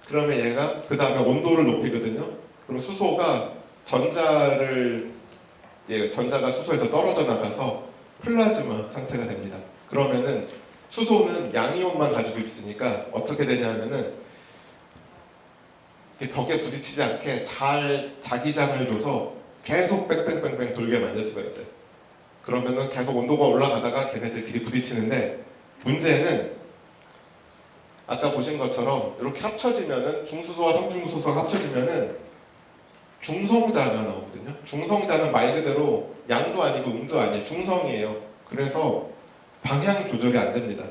그러면 얘가 그 다음에 온도를 높이거든요. 그럼 수소가 전자가 수소에서 떨어져 나가서 플라즈마 상태가 됩니다. 그러면은 수소는 양이온만 가지고 있으니까 어떻게 되냐면은 벽에 부딪히지 않게 잘 자기장을 줘서 계속 뺑뺑뺑뺑 돌게 만들 수가 있어요. 그러면은 계속 온도가 올라가다가 걔네들끼리 부딪히는데 문제는 아까 보신 것처럼 이렇게 합쳐지면은 중수소와 삼중수소가 합쳐지면은 중성자가 나오거든요. 중성자는 말 그대로 양도 아니고 음도 아니에요. 중성이에요. 그래서 방향 조절이 안 됩니다.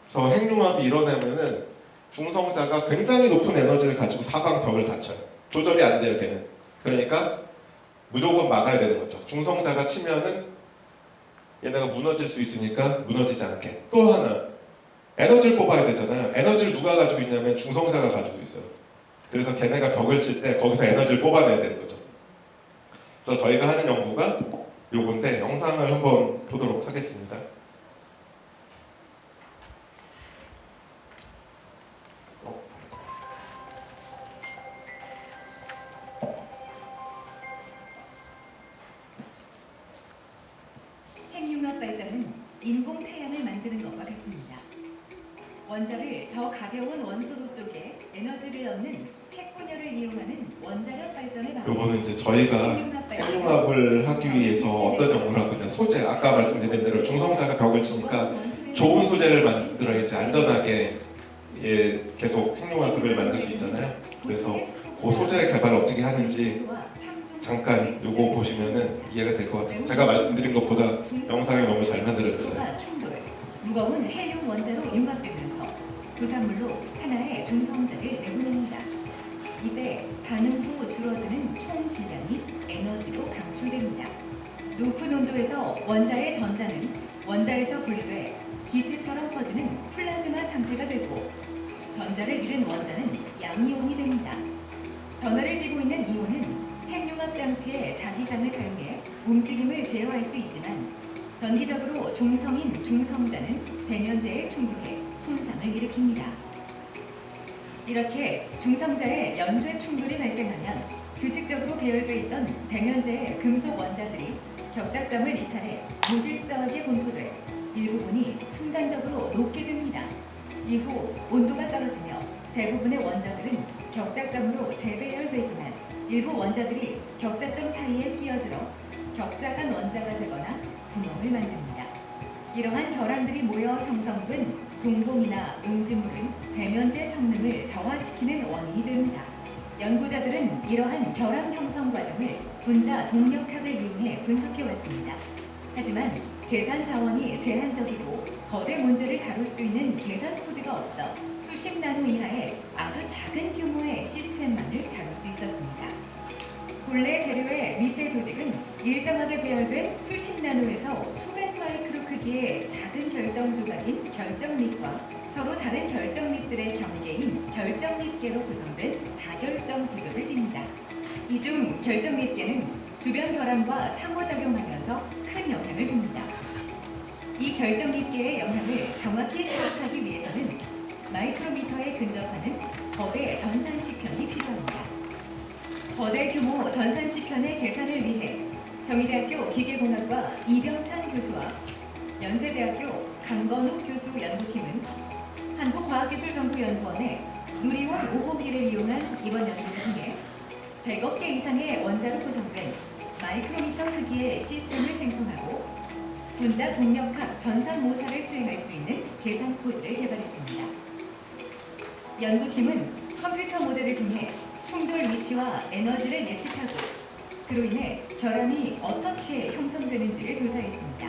그래서 핵융합이 일어나면은 중성자가 굉장히 높은 에너지를 가지고 사방벽을 닫혀요. 조절이 안 돼요, 걔는. 그러니까 무조건 막아야 되는 거죠. 중성자가 치면은 얘네가 무너질 수 있으니까 무너지지 않게. 또 하나, 에너지를 뽑아야 되잖아요. 에너지를 누가 가지고 있냐면 중성자가 가지고 있어요. 그래서 걔네가 벽을 칠 때 거기서 에너지를 뽑아내야 되는 거죠. 그래서 저희가 하는 연구가 요건데 영상을 한번 보도록 하겠습니다. 인공 태양을 만드는 것과 같습니다. 원자를 더 가벼운 원소로 쪼개 에너지를 얻는 핵분열을 이용하는 원자력 발전의 방법. 요거는 이제 저희가 핵융합을 하기 위해서 어떤 연구를 하고 있는 소재, 아까 말씀드린 대로 중성자가 벽을 치니까 좋은 소재를 만들어야지 안전하게 계속 핵융합을 만들 수 있잖아요. 그래서 그 소재 개발을 어떻게 하는지 잠깐 요거 보시면은 이해가 될 것 같아서 제가 말씀드린 것보다 영상이 너무 잘 만들어졌어요. 충돌, 무거운 헬륨 원자로 융합되면서 부산물로 하나의 중성자를 내보냅니다. 이때 반응 후 줄어드는 총 질량이 에너지로 방출됩니다. 높은 온도에서 원자의 전자는 원자에서 분리돼 기체처럼 퍼지는 플라즈마 상태가 되고 전자를 잃은 원자는 양이온이 됩니다. 전하를 띠고 있는 이온은 핵융합 장치의 자기장을 사용해 움직임을 제어할 수 있지만 전기적으로 중성인 중성자는 대면제에 충돌해 손상을 일으킵니다. 이렇게 중성자의 연쇄 충돌이 발생하면 규칙적으로 배열되어 있던 대면제의 금속 원자들이 격작점을 이탈해 무질서하게 분포돼 일부분이 순간적으로 녹게 됩니다. 이후 온도가 떨어지며 대부분의 원자들은 격작점으로 재배열되지만 일부 원자들이 격자점 사이에 끼어들어 격자간 원자가 되거나 구멍을 만듭니다. 이러한 결함들이 모여 형성된 동봉이나 음진물은 대면제 성능을 저하시키는 원인이 됩니다. 연구자들은 이러한 결함 형성 과정을 분자 동력학을 이용해 분석해 왔습니다. 하지만 계산 자원이 제한적이고 거대 문제를 다룰 수 있는 계산 코드가 없어 수십 나노 이하의 아주 작은 규모의 시스템만을 다룰 수 있었습니다. 본래 재료의 미세 조직은 일정하게 배열된 수십 나노에서 수백 마이크로 크기의 작은 결정 조각인 결정립과 서로 다른 결정립들의 경계인 결정립계로 구성된 다결정 구조를 띱니다. 이 중 결정립계는 주변 결함과 상호작용하면서 큰 영향을 줍니다. 이 결정립계의 영향을 정확히 파악하기 위해서는 마이크로미터에 근접하는 거대 전산시편이 필요합니다. 거대 규모 전산시편의 계산을 위해 경희대학교 기계공학과 이병찬 교수와 연세대학교 강건욱 교수 연구팀은 한국과학기술정보연구원의 누리원 5호기를 이용한 이번 연구를 통해 100억 개 이상의 원자로 구성된 마이크로미터 크기의 시스템을 생성하고 분자 동력학 전산 모사를 수행할 수 있는 계산 코드를 개발했습니다. 연구팀은 컴퓨터 모델을 통해 충돌 위치와 에너지를 예측하고 그로 인해 결함이 어떻게 형성되는지를 조사했습니다.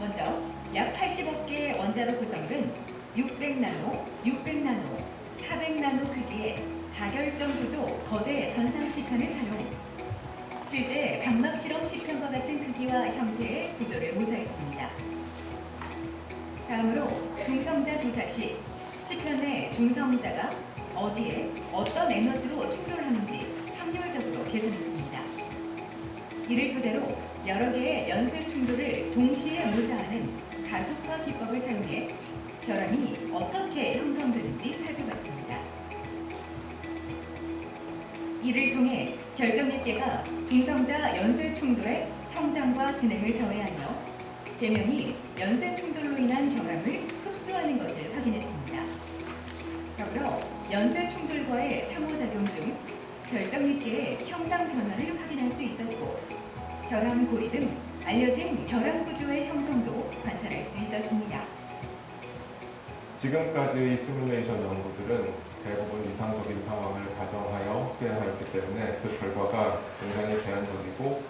먼저 약 80억 개의 원자로 구성된 600나노, 600나노, 400나노 크기의 다결정 구조 거대 전산시편을 사용 실제 각막 실험 시편과 같은 크기와 형태의 구조를 모사했습니다. 다음으로 중성자 조사 시 시편 내 중성자가 어디에 어떤 에너지로 충돌하는지 확률적으로 계산했습니다. 이를 토대로 여러 개의 연쇄 충돌을 동시에 모사하는 가속화 기법을 사용해 결함이 어떻게 형성되는지 살펴봤습니다. 이를 통해 결정립계가 중성자 연쇄 충돌의 성장과 진행을 저해하며 대면이 연쇄 충돌로 인한 결함을 흡수하는 것을 확인했습니다. 더불어 연쇄 충돌과의 상호작용 중 결정립계의 형상 변화를 확인할 수 있었고 결함 고리 등 알려진 결함 구조의 형성도 관찰할 수 있었습니다. 지금까지의 시뮬레이션 연구들은 대부분 이상적인 상황을 가정하여 수행하였기 때문에 그 결과가 굉장히 제한적이고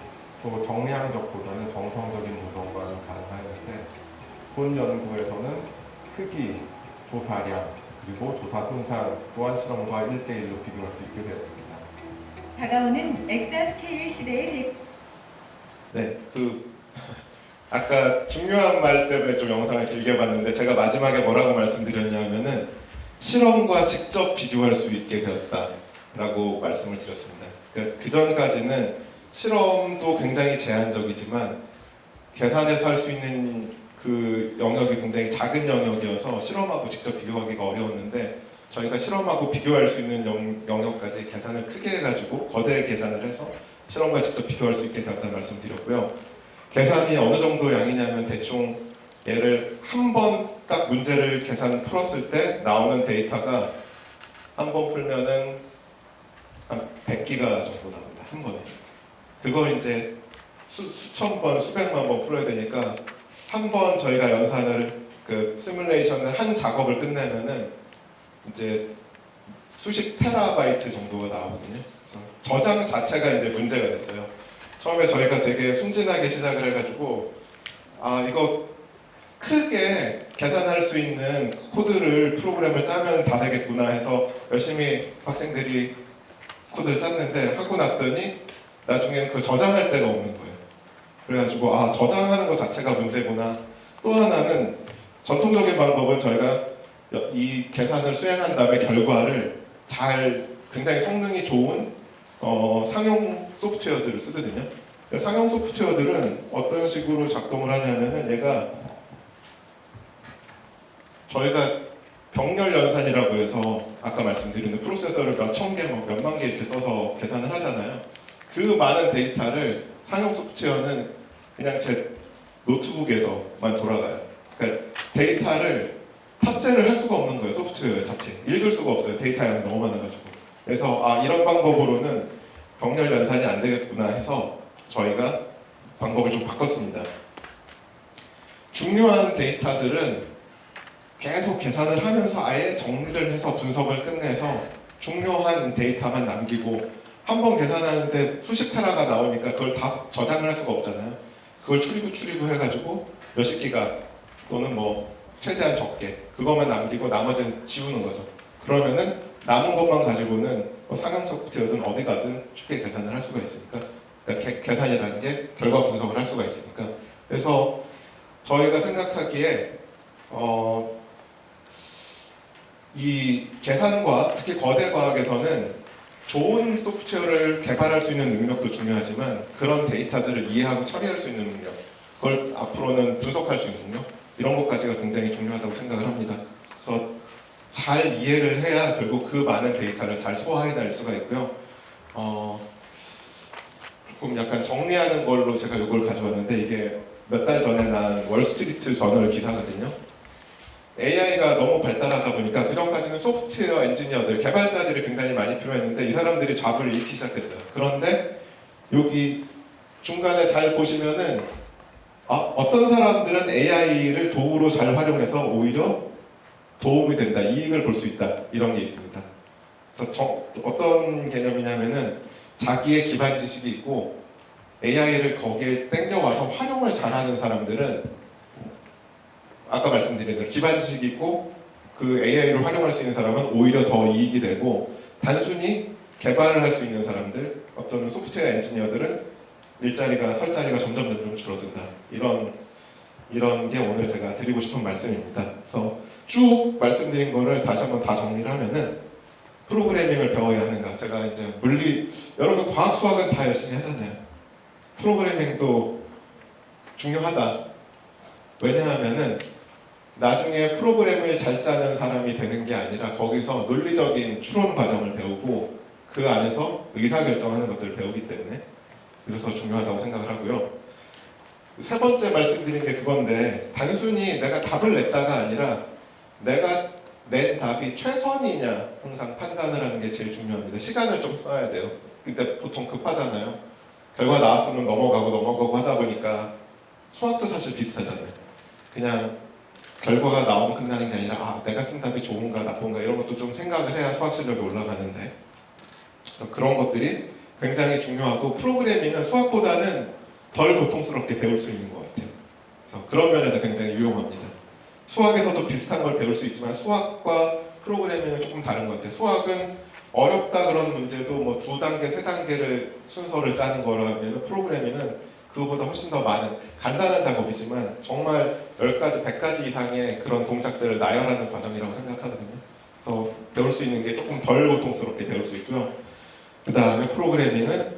또 정량적보다는 정성적인 조성과는 가능하였는데 본 연구에서는 크기, 조사량, 그리고 조사 손상 또한 실험과 1대1로 비교할 수 있게 되었습니다. 다가오는 엑사스케일 시대의 네, 아까 중요한 말 때문에 좀 영상을 길게 봤는데 제가 마지막에 뭐라고 말씀드렸냐면은 실험과 직접 비교할 수 있게 되었다라고 말씀을 드렸습니다. 그러니까 그 전까지는 실험도 굉장히 제한적이지만 계산해서 할 수 있는 그 영역이 굉장히 작은 영역이어서 실험하고 직접 비교하기가 어려웠는데 저희가 실험하고 비교할 수 있는 영역까지 계산을 크게 해가지고 거대 계산을 해서 실험과 직접 비교할 수 있게 되었다는 말씀드렸고요. 계산이 어느 정도 양이냐면 대충 얘를 한 번 딱 문제를 계산 풀었을 때 나오는 데이터가 한 번 풀면은 한 100기가 정도 나옵니다. 한 번에. 그걸 이제 수천 번, 수백만 번 풀어야 되니까 한 번 저희가 연산을 그 시뮬레이션을 한 작업을 끝내면은 이제 수십 테라바이트 정도가 나오거든요. 그래서 저장 자체가 이제 문제가 됐어요. 처음에 저희가 되게 순진하게 시작을 해가지고 이거 크게 계산할 수 있는 코드를 프로그램을 짜면 다 되겠구나 해서 열심히 학생들이 코드를 짰는데 하고 났더니 나중엔 그 저장할 데가 없는 거예요. 그래가지고 저장하는 것 자체가 문제구나. 또 하나는 전통적인 방법은 저희가 이 계산을 수행한 다음에 결과를 굉장히 성능이 좋은 상용 소프트웨어들을 쓰거든요. 상용 소프트웨어들은 어떤 식으로 작동을 하냐면은 얘가 저희가 병렬 연산이라고 해서 아까 말씀드린 프로세서를 몇 천 개, 몇만 개 이렇게 써서 계산을 하잖아요. 그 많은 데이터를 상용 소프트웨어는 그냥 제 노트북에서만 돌아가요. 그러니까 데이터를 탑재를 할 수가 없는 거예요. 소프트웨어 자체 읽을 수가 없어요. 데이터 양이 너무 많아가지고. 그래서 이런 방법으로는 병렬 연산이 안 되겠구나 해서 저희가 방법을 좀 바꿨습니다. 중요한 데이터들은 계속 계산을 하면서 아예 정리를 해서 분석을 끝내서 중요한 데이터만 남기고 한 번 계산하는데 수십 테라가 나오니까 그걸 다 저장을 할 수가 없잖아요. 그걸 추리고 해가지고 몇십 기가 또는 뭐 최대한 적게 그것만 남기고 나머지는 지우는 거죠. 그러면은 남은 것만 가지고는 상용 소프트웨어든 어디 가든 쉽게 계산을 할 수가 있으니까, 그러니까 계산이라는 게 결과 분석을 할 수가 있으니까. 그래서 저희가 생각하기에 이 계산과 특히 거대 과학에서는 좋은 소프트웨어를 개발할 수 있는 능력도 중요하지만 그런 데이터들을 이해하고 처리할 수 있는 능력, 그걸 앞으로는 분석할 수 있는 능력, 이런 것까지가 굉장히 중요하다고 생각을 합니다. 그래서 잘 이해를 해야 결국 그 많은 데이터를 잘 소화해낼 수가 있고요. 조금 약간 정리하는 걸로 제가 이걸 가져왔는데 이게 몇 달 전에 난 월스트리트 저널 기사거든요. AI가 너무 발달하다 보니까 그 전까지는 소프트웨어 엔지니어들, 개발자들이 굉장히 많이 필요했는데 이 사람들이 잡을 잃기 시작했어요. 그런데 여기 중간에 잘 보시면은 어떤 사람들은 AI를 도구로 잘 활용해서 오히려 도움이 된다, 이익을 볼 수 있다, 이런 게 있습니다. 그래서 어떤 개념이냐면은 자기의 기반 지식이 있고 AI를 거기에 땡겨와서 활용을 잘하는 사람들은 아까 말씀드린 대로 기반 지식이 있고 그 AI를 활용할 수 있는 사람은 오히려 더 이익이 되고, 단순히 개발을 할 수 있는 사람들, 어떤 소프트웨어 엔지니어들은 설 자리가 점점 줄어든다. 이런 게 오늘 제가 드리고 싶은 말씀입니다. 그래서 쭉 말씀드린 거를 다시 한번 다 정리를 하면은 프로그래밍을 배워야 하는가. 제가 이제 여러분 과학 수학은 다 열심히 하잖아요. 프로그래밍도 중요하다. 왜냐하면은 나중에 프로그램을 잘 짜는 사람이 되는 게 아니라 거기서 논리적인 추론 과정을 배우고 그 안에서 의사결정하는 것들을 배우기 때문에, 그래서 중요하다고 생각을 하고요. 세 번째 말씀드린 게 그건데, 단순히 내가 답을 냈다가 아니라 내가 낸 답이 최선이냐 항상 판단을 하는 게 제일 중요합니다. 시간을 좀 써야 돼요. 근데 보통 급하잖아요. 결과 나왔으면 넘어가고 하다 보니까 수학도 사실 비슷하잖아요. 그냥 결과가 나오면 끝나는 게 아니라 내가 쓴 답이 좋은가 나쁜가 이런 것도 좀 생각을 해야 수학 실력이 올라가는데, 그래서 그런 것들이 굉장히 중요하고 프로그래밍은 수학보다는 덜 고통스럽게 배울 수 있는 것 같아요. 그래서 그런 면에서 굉장히 유용합니다. 수학에서도 비슷한 걸 배울 수 있지만 수학과 프로그래밍은 조금 다른 것 같아요. 수학은 어렵다 그런 문제도 뭐 2단계, 3단계를 순서를 짜는 거라면 프로그래밍은 그거보다 훨씬 더 많은 간단한 작업이지만 정말 10가지, 100가지 이상의 그런 동작들을 나열하는 과정이라고 생각하거든요. 그래서 배울 수 있는 게 조금 덜 고통스럽게 배울 수 있고요. 그 다음에 프로그래밍은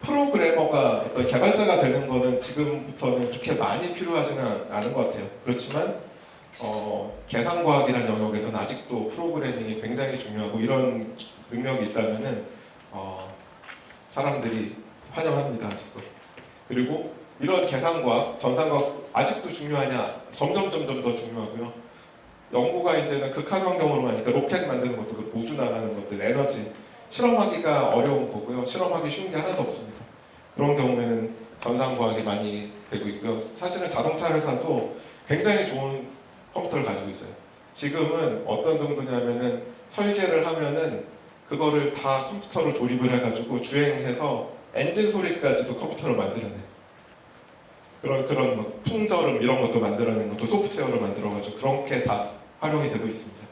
프로그래머가 어떤 개발자가 되는 거는 지금부터는 그렇게 많이 필요하지는 않은 것 같아요. 그렇지만 계산과학이라는 영역에서는 아직도 프로그래밍이 굉장히 중요하고 이런 능력이 있다면은 사람들이 환영합니다. 아직도. 그리고 이런 계산과학, 전산과학 아직도 중요하냐? 점점 더 중요하고요. 연구가 이제는 극한 환경으로 가니까 로켓 만드는 것도 그렇고 우주 나가는 것들, 에너지 실험하기가 어려운 거고요. 실험하기 쉬운 게 하나도 없습니다. 그런 경우에는 전산과학이 많이 되고 있고요. 사실은 자동차 회사도 굉장히 좋은 컴퓨터를 가지고 있어요. 지금은 어떤 정도냐면은 설계를 하면은 그거를 다 컴퓨터로 조립을 해가지고 주행해서 엔진 소리까지도 컴퓨터로 만들어내요. 그런 뭐 풍절음 이런 것도 만들어낸 것도 소프트웨어로 만들어가지고 그렇게 다 활용이 되고 있습니다.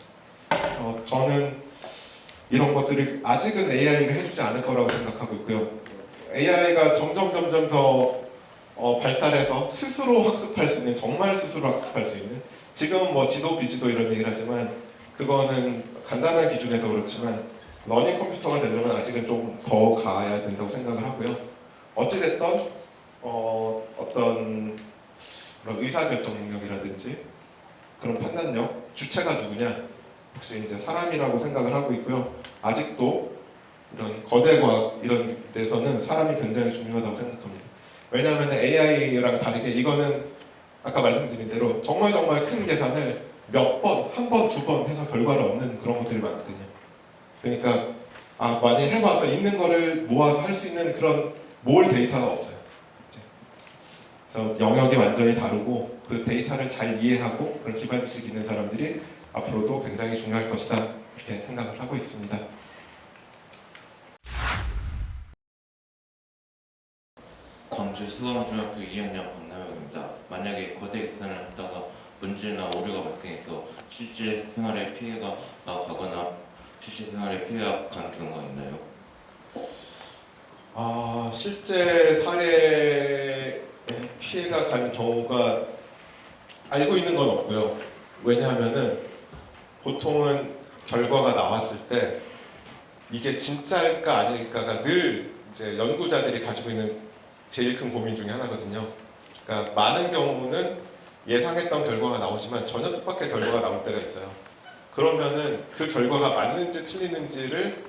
그래서 저는 이런 것들이 아직은 AI가 해주지 않을 거라고 생각하고 있고요. AI가 점점 더 발달해서 스스로 학습할 수 있는, 정말 스스로 학습할 수 있는, 지금은 뭐 지도 비지도 이런 얘기를 하지만 그거는 간단한 기준에서 그렇지만 러닝 컴퓨터가 되려면 아직은 좀 더 가야 된다고 생각을 하고요. 어찌됐든 어떤 그런 의사결정 능력이라든지 그런 판단력, 주체가 누구냐, 혹시 이제 사람이라고 생각을 하고 있고요. 아직도 이런 거대 과학 이런 데서는 사람이 굉장히 중요하다고 생각합니다. 왜냐하면 AI랑 다르게 이거는 아까 말씀드린 대로 정말 큰 계산을 몇 번, 한 번, 두 번 해서 결과를 얻는 그런 것들이 많거든요. 그러니까 많이 해봐서 있는 거를 모아서 할 수 있는 그런 모을 데이터가 없어요. 그래서 영역이 완전히 다르고 그 데이터를 잘 이해하고 그런 기반 지식 있는 사람들이 앞으로도 굉장히 중요할 것이다 이렇게 생각을 하고 있습니다. 광주 수강중학교 2학년 박남혁입니다. 만약에 거대 계산을 하다가 문제나 오류가 발생해서 실제 생활에 피해가 가거나 실제 생활에 피해가 가는 경우가 있나요? 실제 사례에 피해가 간 경우가 알고 있는 건 없고요. 왜냐하면은 보통은 결과가 나왔을 때 이게 진짜일까 아닐까가 늘 이제 연구자들이 가지고 있는 제일 큰 고민 중에 하나거든요. 그러니까 많은 경우는 예상했던 결과가 나오지만 전혀 뜻밖의 결과가 나올 때가 있어요. 그러면은 그 결과가 맞는지 틀리는지를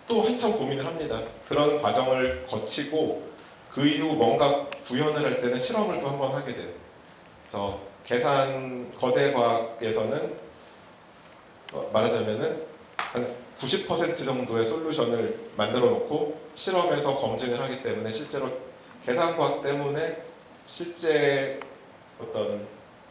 또 한참 고민을 합니다. 그런 과정을 거치고 그 이후 뭔가 구현을 할 때는 실험을 또 한번 하게 돼요. 그래서 계산 거대 과학에서는 말하자면은 한 90% 정도의 솔루션을 만들어 놓고 실험에서 검증을 하기 때문에 실제로 계산 과학 때문에 실제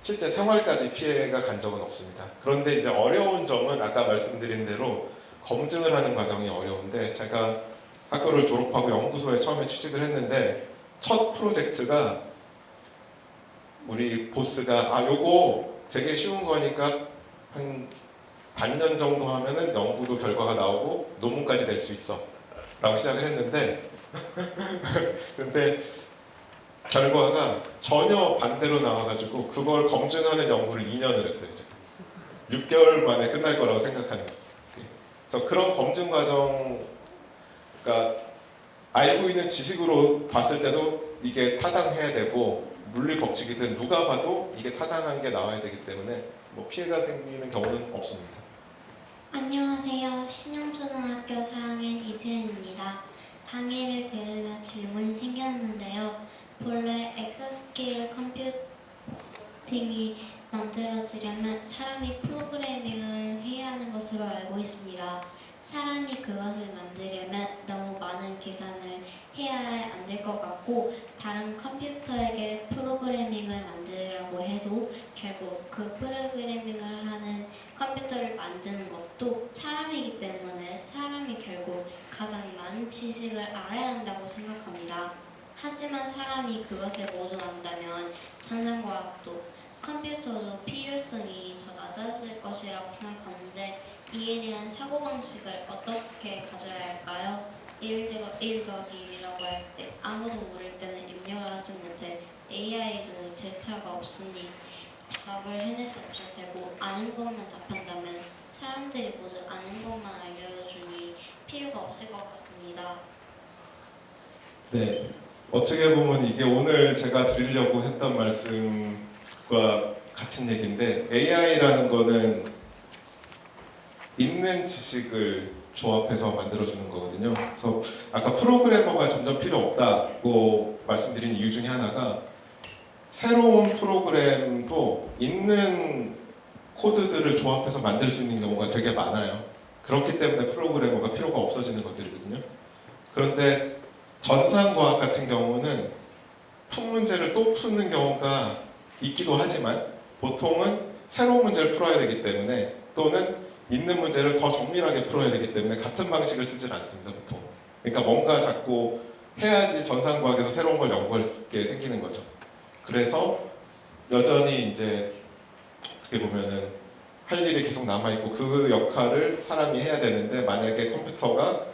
생활까지 피해가 간 적은 없습니다. 그런데 이제 어려운 점은 아까 말씀드린 대로 검증을 하는 과정이 어려운데, 제가 학교를 졸업하고 연구소에 처음에 취직을 했는데 첫 프로젝트가 우리 보스가 요거 되게 쉬운 거니까 한 반년 정도 하면은 연구도 결과가 나오고 논문까지 낼 수 있어 라고 시작을 했는데 근데 결과가 전혀 반대로 나와가지고 그걸 검증하는 연구를 2년을 했어요. 이제 6개월 만에 끝날 거라고 생각하는 거예요. 그래서 그런 검증 과정, 그러니까 알고 있는 지식으로 봤을 때도 이게 타당해야 되고 물리 법칙이든 누가 봐도 이게 타당한 게 나와야 되기 때문에 뭐 피해가 생기는 경우는 없습니다. 안녕하세요. 신영초등학교 4학년 이수연입니다. 강의를 들으며 질문이 생겼는데요. 본래 엑소스케일 컴퓨팅이 만들어지려면 사람이 프로그래밍을 해야 하는 것으로 알고 있습니다. 사람이 그것을 만들려면 너무 많은 계산을 해야 안 될 것 같고, 다른 컴퓨터에게 프로그래밍을 만들라고 해도 결국 그 프로그래밍을 하는 컴퓨터를 만드는 것도 사람이기 때문에 사람이 결국 가장 많은 지식을 알아야 한다고 생각합니다. 하지만 사람이 그것을 모두 안다면 전산과학도 컴퓨터도 필요성이 더 낮아질 것이라고 생각하는데, 이에 대한 사고방식을 어떻게 가져야 할까요? 예를 들어 1 더하기 1이라고 할 때 아무도 모를 때는 입력을 하지 못해 AI도 데이터가 없으니 답을 해낼 수 없을 테고, 아는 것만 답한다면 사람들이 모두 아는 것만 알려주니 필요가 없을 것 같습니다. 네, 어떻게 보면 이게 오늘 제가 드리려고 했던 말씀과 같은 얘기인데, AI라는 거는 있는 지식을 조합해서 만들어주는 거거든요. 그래서 아까 프로그래머가 점점 필요 없다고 말씀드린 이유 중에 하나가 새로운 프로그램도 있는 코드들을 조합해서 만들 수 있는 경우가 되게 많아요. 그렇기 때문에 프로그래머가 필요가 없어지는 것들이거든요. 그런데 전산과학 같은 경우는 푼 문제를 또 푸는 경우가 있기도 하지만 보통은 새로운 문제를 풀어야 되기 때문에 또는 있는 문제를 더 정밀하게 풀어야 되기 때문에 같은 방식을 쓰질 않습니다, 보통. 그러니까 뭔가 자꾸 해야지 전산과학에서 새로운 걸 연구할 게 생기는 거죠. 그래서 여전히 이제 어떻게 보면은 할 일이 계속 남아있고 그 역할을 사람이 해야 되는데 만약에 컴퓨터가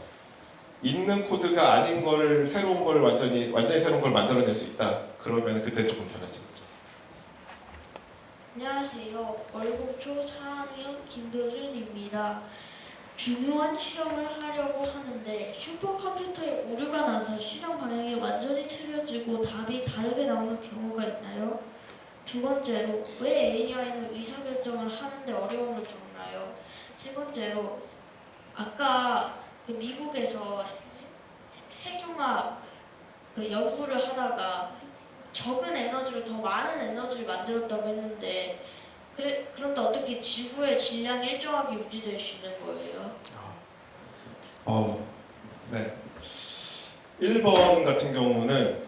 있는 코드가 아닌 걸 새로운 걸 완전히 새로운 걸 만들어낼 수 있다. 그러면 그때 조금 달라지겠죠. 안녕하세요. 월곡초 4학년 김도준입니다. 중요한 실험을 하려고 하는데 슈퍼컴퓨터에 오류가 나서 실험 방향이 완전히 틀려지고 답이 다르게 나오는 경우가 있나요? 두 번째로, 왜 AI는 의사결정을 하는데 어려움을 겪나요? 세 번째로, 아까 그 미국에서 핵융합 연구를 하다가 적은 에너지로 더 많은 에너지를 만들었다고 했는데 그런데 어떻게 지구의 질량이 일정하게 유지될 수 있는 거예요? 네. 1번 같은 경우는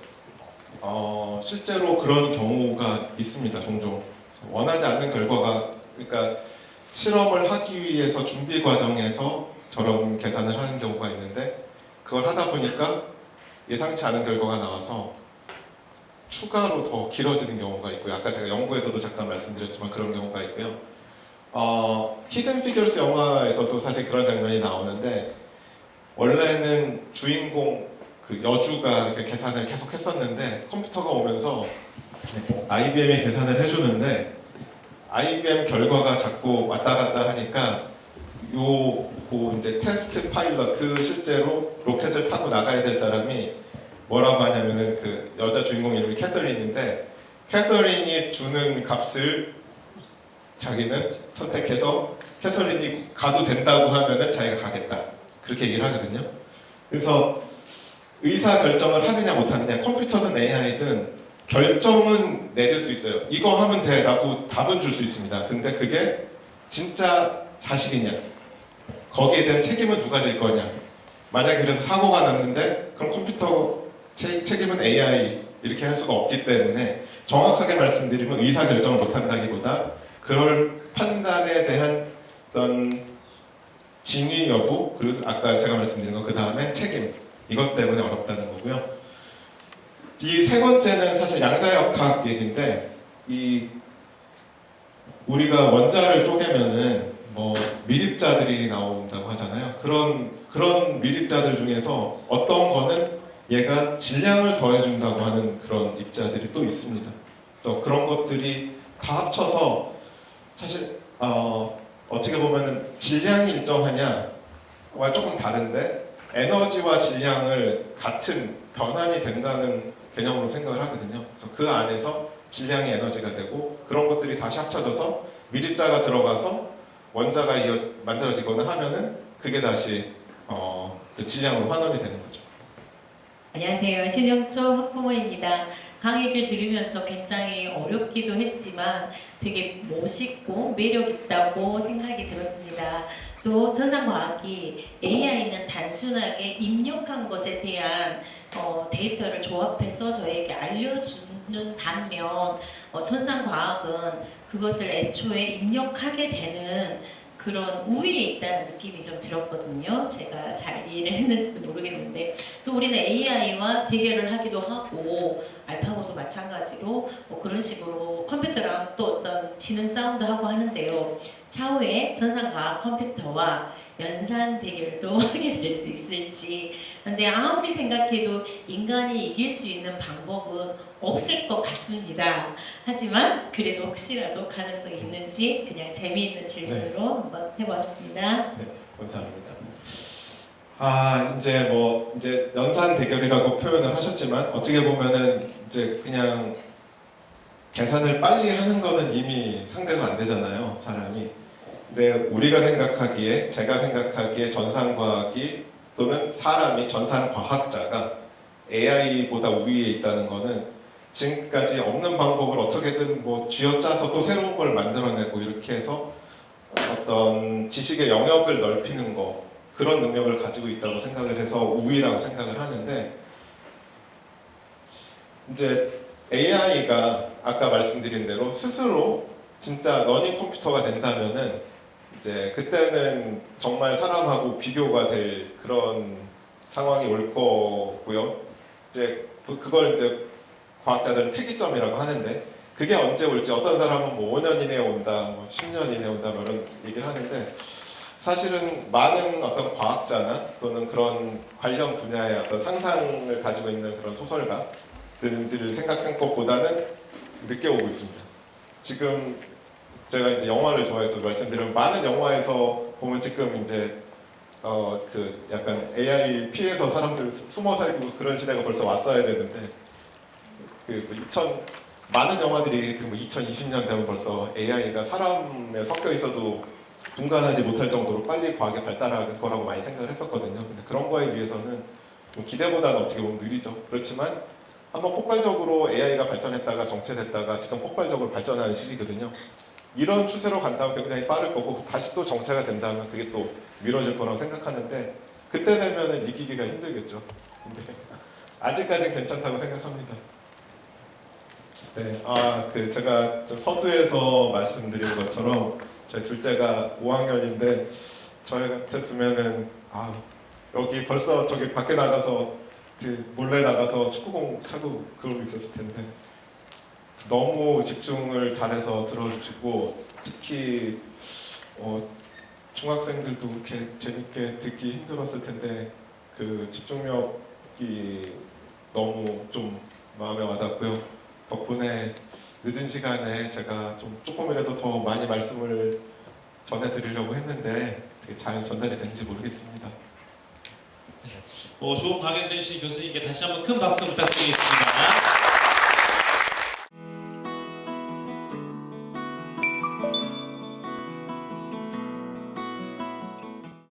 실제로 그런 경우가 있습니다. 종종 원하지 않는 결과가 그러니까 실험을 하기 위해서 준비 과정에서 저런 계산을 하는 경우가 있는데 그걸 하다 보니까 예상치 않은 결과가 나와서 추가로 더 길어지는 경우가 있고요. 아까 제가 연구에서도 잠깐 말씀드렸지만 그런 경우가 있고요. 히든 피겨스 영화에서도 사실 그런 장면이 나오는데 원래는 주인공 그 여주가 이렇게 계산을 계속 했었는데 컴퓨터가 오면서 IBM이 계산을 해주는데 IBM 결과가 자꾸 왔다 갔다 하니까 이제 테스트 파일럿 그 실제로 로켓을 타고 나가야 될 사람이 뭐라고 하냐면은 그 여자 주인공 이름이 캐서린인데 캐서린이 주는 값을 자기는 선택해서 캐서린이 가도 된다고 하면은 자기가 가겠다 그렇게 얘기를 하거든요. 그래서 의사 결정을 하느냐 못하느냐 컴퓨터든 AI든 결정은 내릴 수 있어요. 이거 하면 돼 라고 답은 줄 수 있습니다. 근데 그게 진짜 사실이냐 거기에 대한 책임은 누가 질 거냐 만약에 그래서 사고가 났는데 그럼 컴퓨터 책임은 AI 이렇게 할 수가 없기 때문에 정확하게 말씀드리면 의사결정을 못한다기보다 그럴 판단에 대한 어떤 진위 여부 그리고 아까 제가 말씀드린 거 그 다음에 책임 이것 때문에 어렵다는 거고요. 이 세 번째는 사실 양자역학 얘기인데 우리가 원자를 쪼개면은 뭐 미립자들이 나온다고 하잖아요. 그런 미립자들 중에서 어떤 거는 얘가 질량을 더해준다고 하는 그런 입자들이 또 있습니다. 그래서 그런 것들이 다 합쳐서 사실 어떻게 보면은 질량이 일정하냐와 조금 다른데 에너지와 질량을 같은 변환이 된다는 개념으로 생각을 하거든요. 그래서 그 안에서 질량이 에너지가 되고 그런 것들이 다시 합쳐져서 미립자가 들어가서 원자가 만들어지거나 하면은 그게 다시 그 질량으로 환원이 되는 거죠. 안녕하세요. 신영초 학부모입니다. 강의를 들으면서 굉장히 어렵기도 했지만 되게 멋있고 매력 있다고 생각이 들었습니다. 또 전산과학이 AI는 단순하게 입력한 것에 대한 데이터를 조합해서 저에게 알려주는 반면 전산과학은 그것을 애초에 입력하게 되는 그런 우위에 있다는 느낌이 좀 들었거든요. 제가 잘 이해를 했는지도 모르겠는데 또 우리는 AI와 대결을 하기도 하고 알파고도 마찬가지로 그런 식으로 컴퓨터랑 또 어떤 지능 싸움도 하고 하는데요. 차후에 전산과학 컴퓨터와 연산 대결도 하게 될 수 있을지 근데 아무리 생각해도 인간이 이길 수 있는 방법은 없을 것 같습니다. 하지만 그래도 혹시라도 가능성이 있는지 그냥 재미있는 질문으로 한번 해보았습니다. 네, 감사합니다. 이제 연산 대결이라고 표현을 하셨지만 어떻게 보면은 이제 그냥 계산을 빨리 하는 거는 이미 상대가 안 되잖아요, 사람이. 근데 우리가 생각하기에, 제가 생각하기에 전산과학이 또는 사람이 전산과학자가 AI보다 우위에 있다는 거는 지금까지 없는 방법을 어떻게든 뭐 쥐어짜서 또 새로운 걸 만들어내고 이렇게 해서 어떤 지식의 영역을 넓히는 거, 그런 능력을 가지고 있다고 생각을 해서 우위라고 생각을 하는데, 이제 AI가 아까 말씀드린 대로 스스로 진짜 러닝 컴퓨터가 된다면은 이제 그때는 정말 사람하고 비교가 될 그런 상황이 올 거고요. 이제 그걸 이제 과학자들은 특이점이라고 하는데, 그게 언제 올지, 어떤 사람은 뭐 5년 이내에 온다, 뭐 10년 이내에 온다, 뭐 이런 얘기를 하는데, 사실은 많은 어떤 과학자나 또는 그런 관련 분야의 어떤 상상을 가지고 있는 그런 소설가들을 생각한 것보다는 늦게 오고 있습니다. 지금 제가 이제 영화를 좋아해서 말씀드리면, 많은 영화에서 보면 지금 이제 그 약간 AI 피해서 사람들 숨어 살고 그런 시대가 벌써 왔어야 되는데, 많은 영화들이 2020년 되면 벌써 AI가 사람에 섞여 있어도 분간하지 못할 정도로 빨리 과학이 발달할 거라고 많이 생각을 했었거든요. 근데 그런 거에 비해서는 좀 기대보다는 어떻게 보면 느리죠. 그렇지만 한번 폭발적으로 AI가 발전했다가 정체됐다가 지금 폭발적으로 발전하는 시기거든요. 이런 추세로 간다면 굉장히 빠를 거고, 다시 또 정체가 된다면 그게 또 미뤄질 거라고 생각하는데, 그때 되면은 이기기가 힘들겠죠. 근데 아직까지는 괜찮다고 생각합니다. 네, 제가 좀 서두에서 말씀드린 것처럼 저희 둘째가 5학년인데, 저희 같았으면은 여기 벌써 저기 밖에 나가서 몰래 나가서 축구공 차고 그러고 있었을 텐데, 너무 집중을 잘해서 들어주시고, 특히 중학생들도 그렇게 재밌게 듣기 힘들었을 텐데 그 집중력이 너무 좀 마음에 와닿고요. 덕분에 늦은 시간에 제가 좀 조금이라도 더 많이 말씀을 전해드리려고 했는데 되게 잘 전달이 되는지 모르겠습니다. 좋은 강연 해주신 교수님께 다시 한번 큰 박수 부탁드리겠습니다.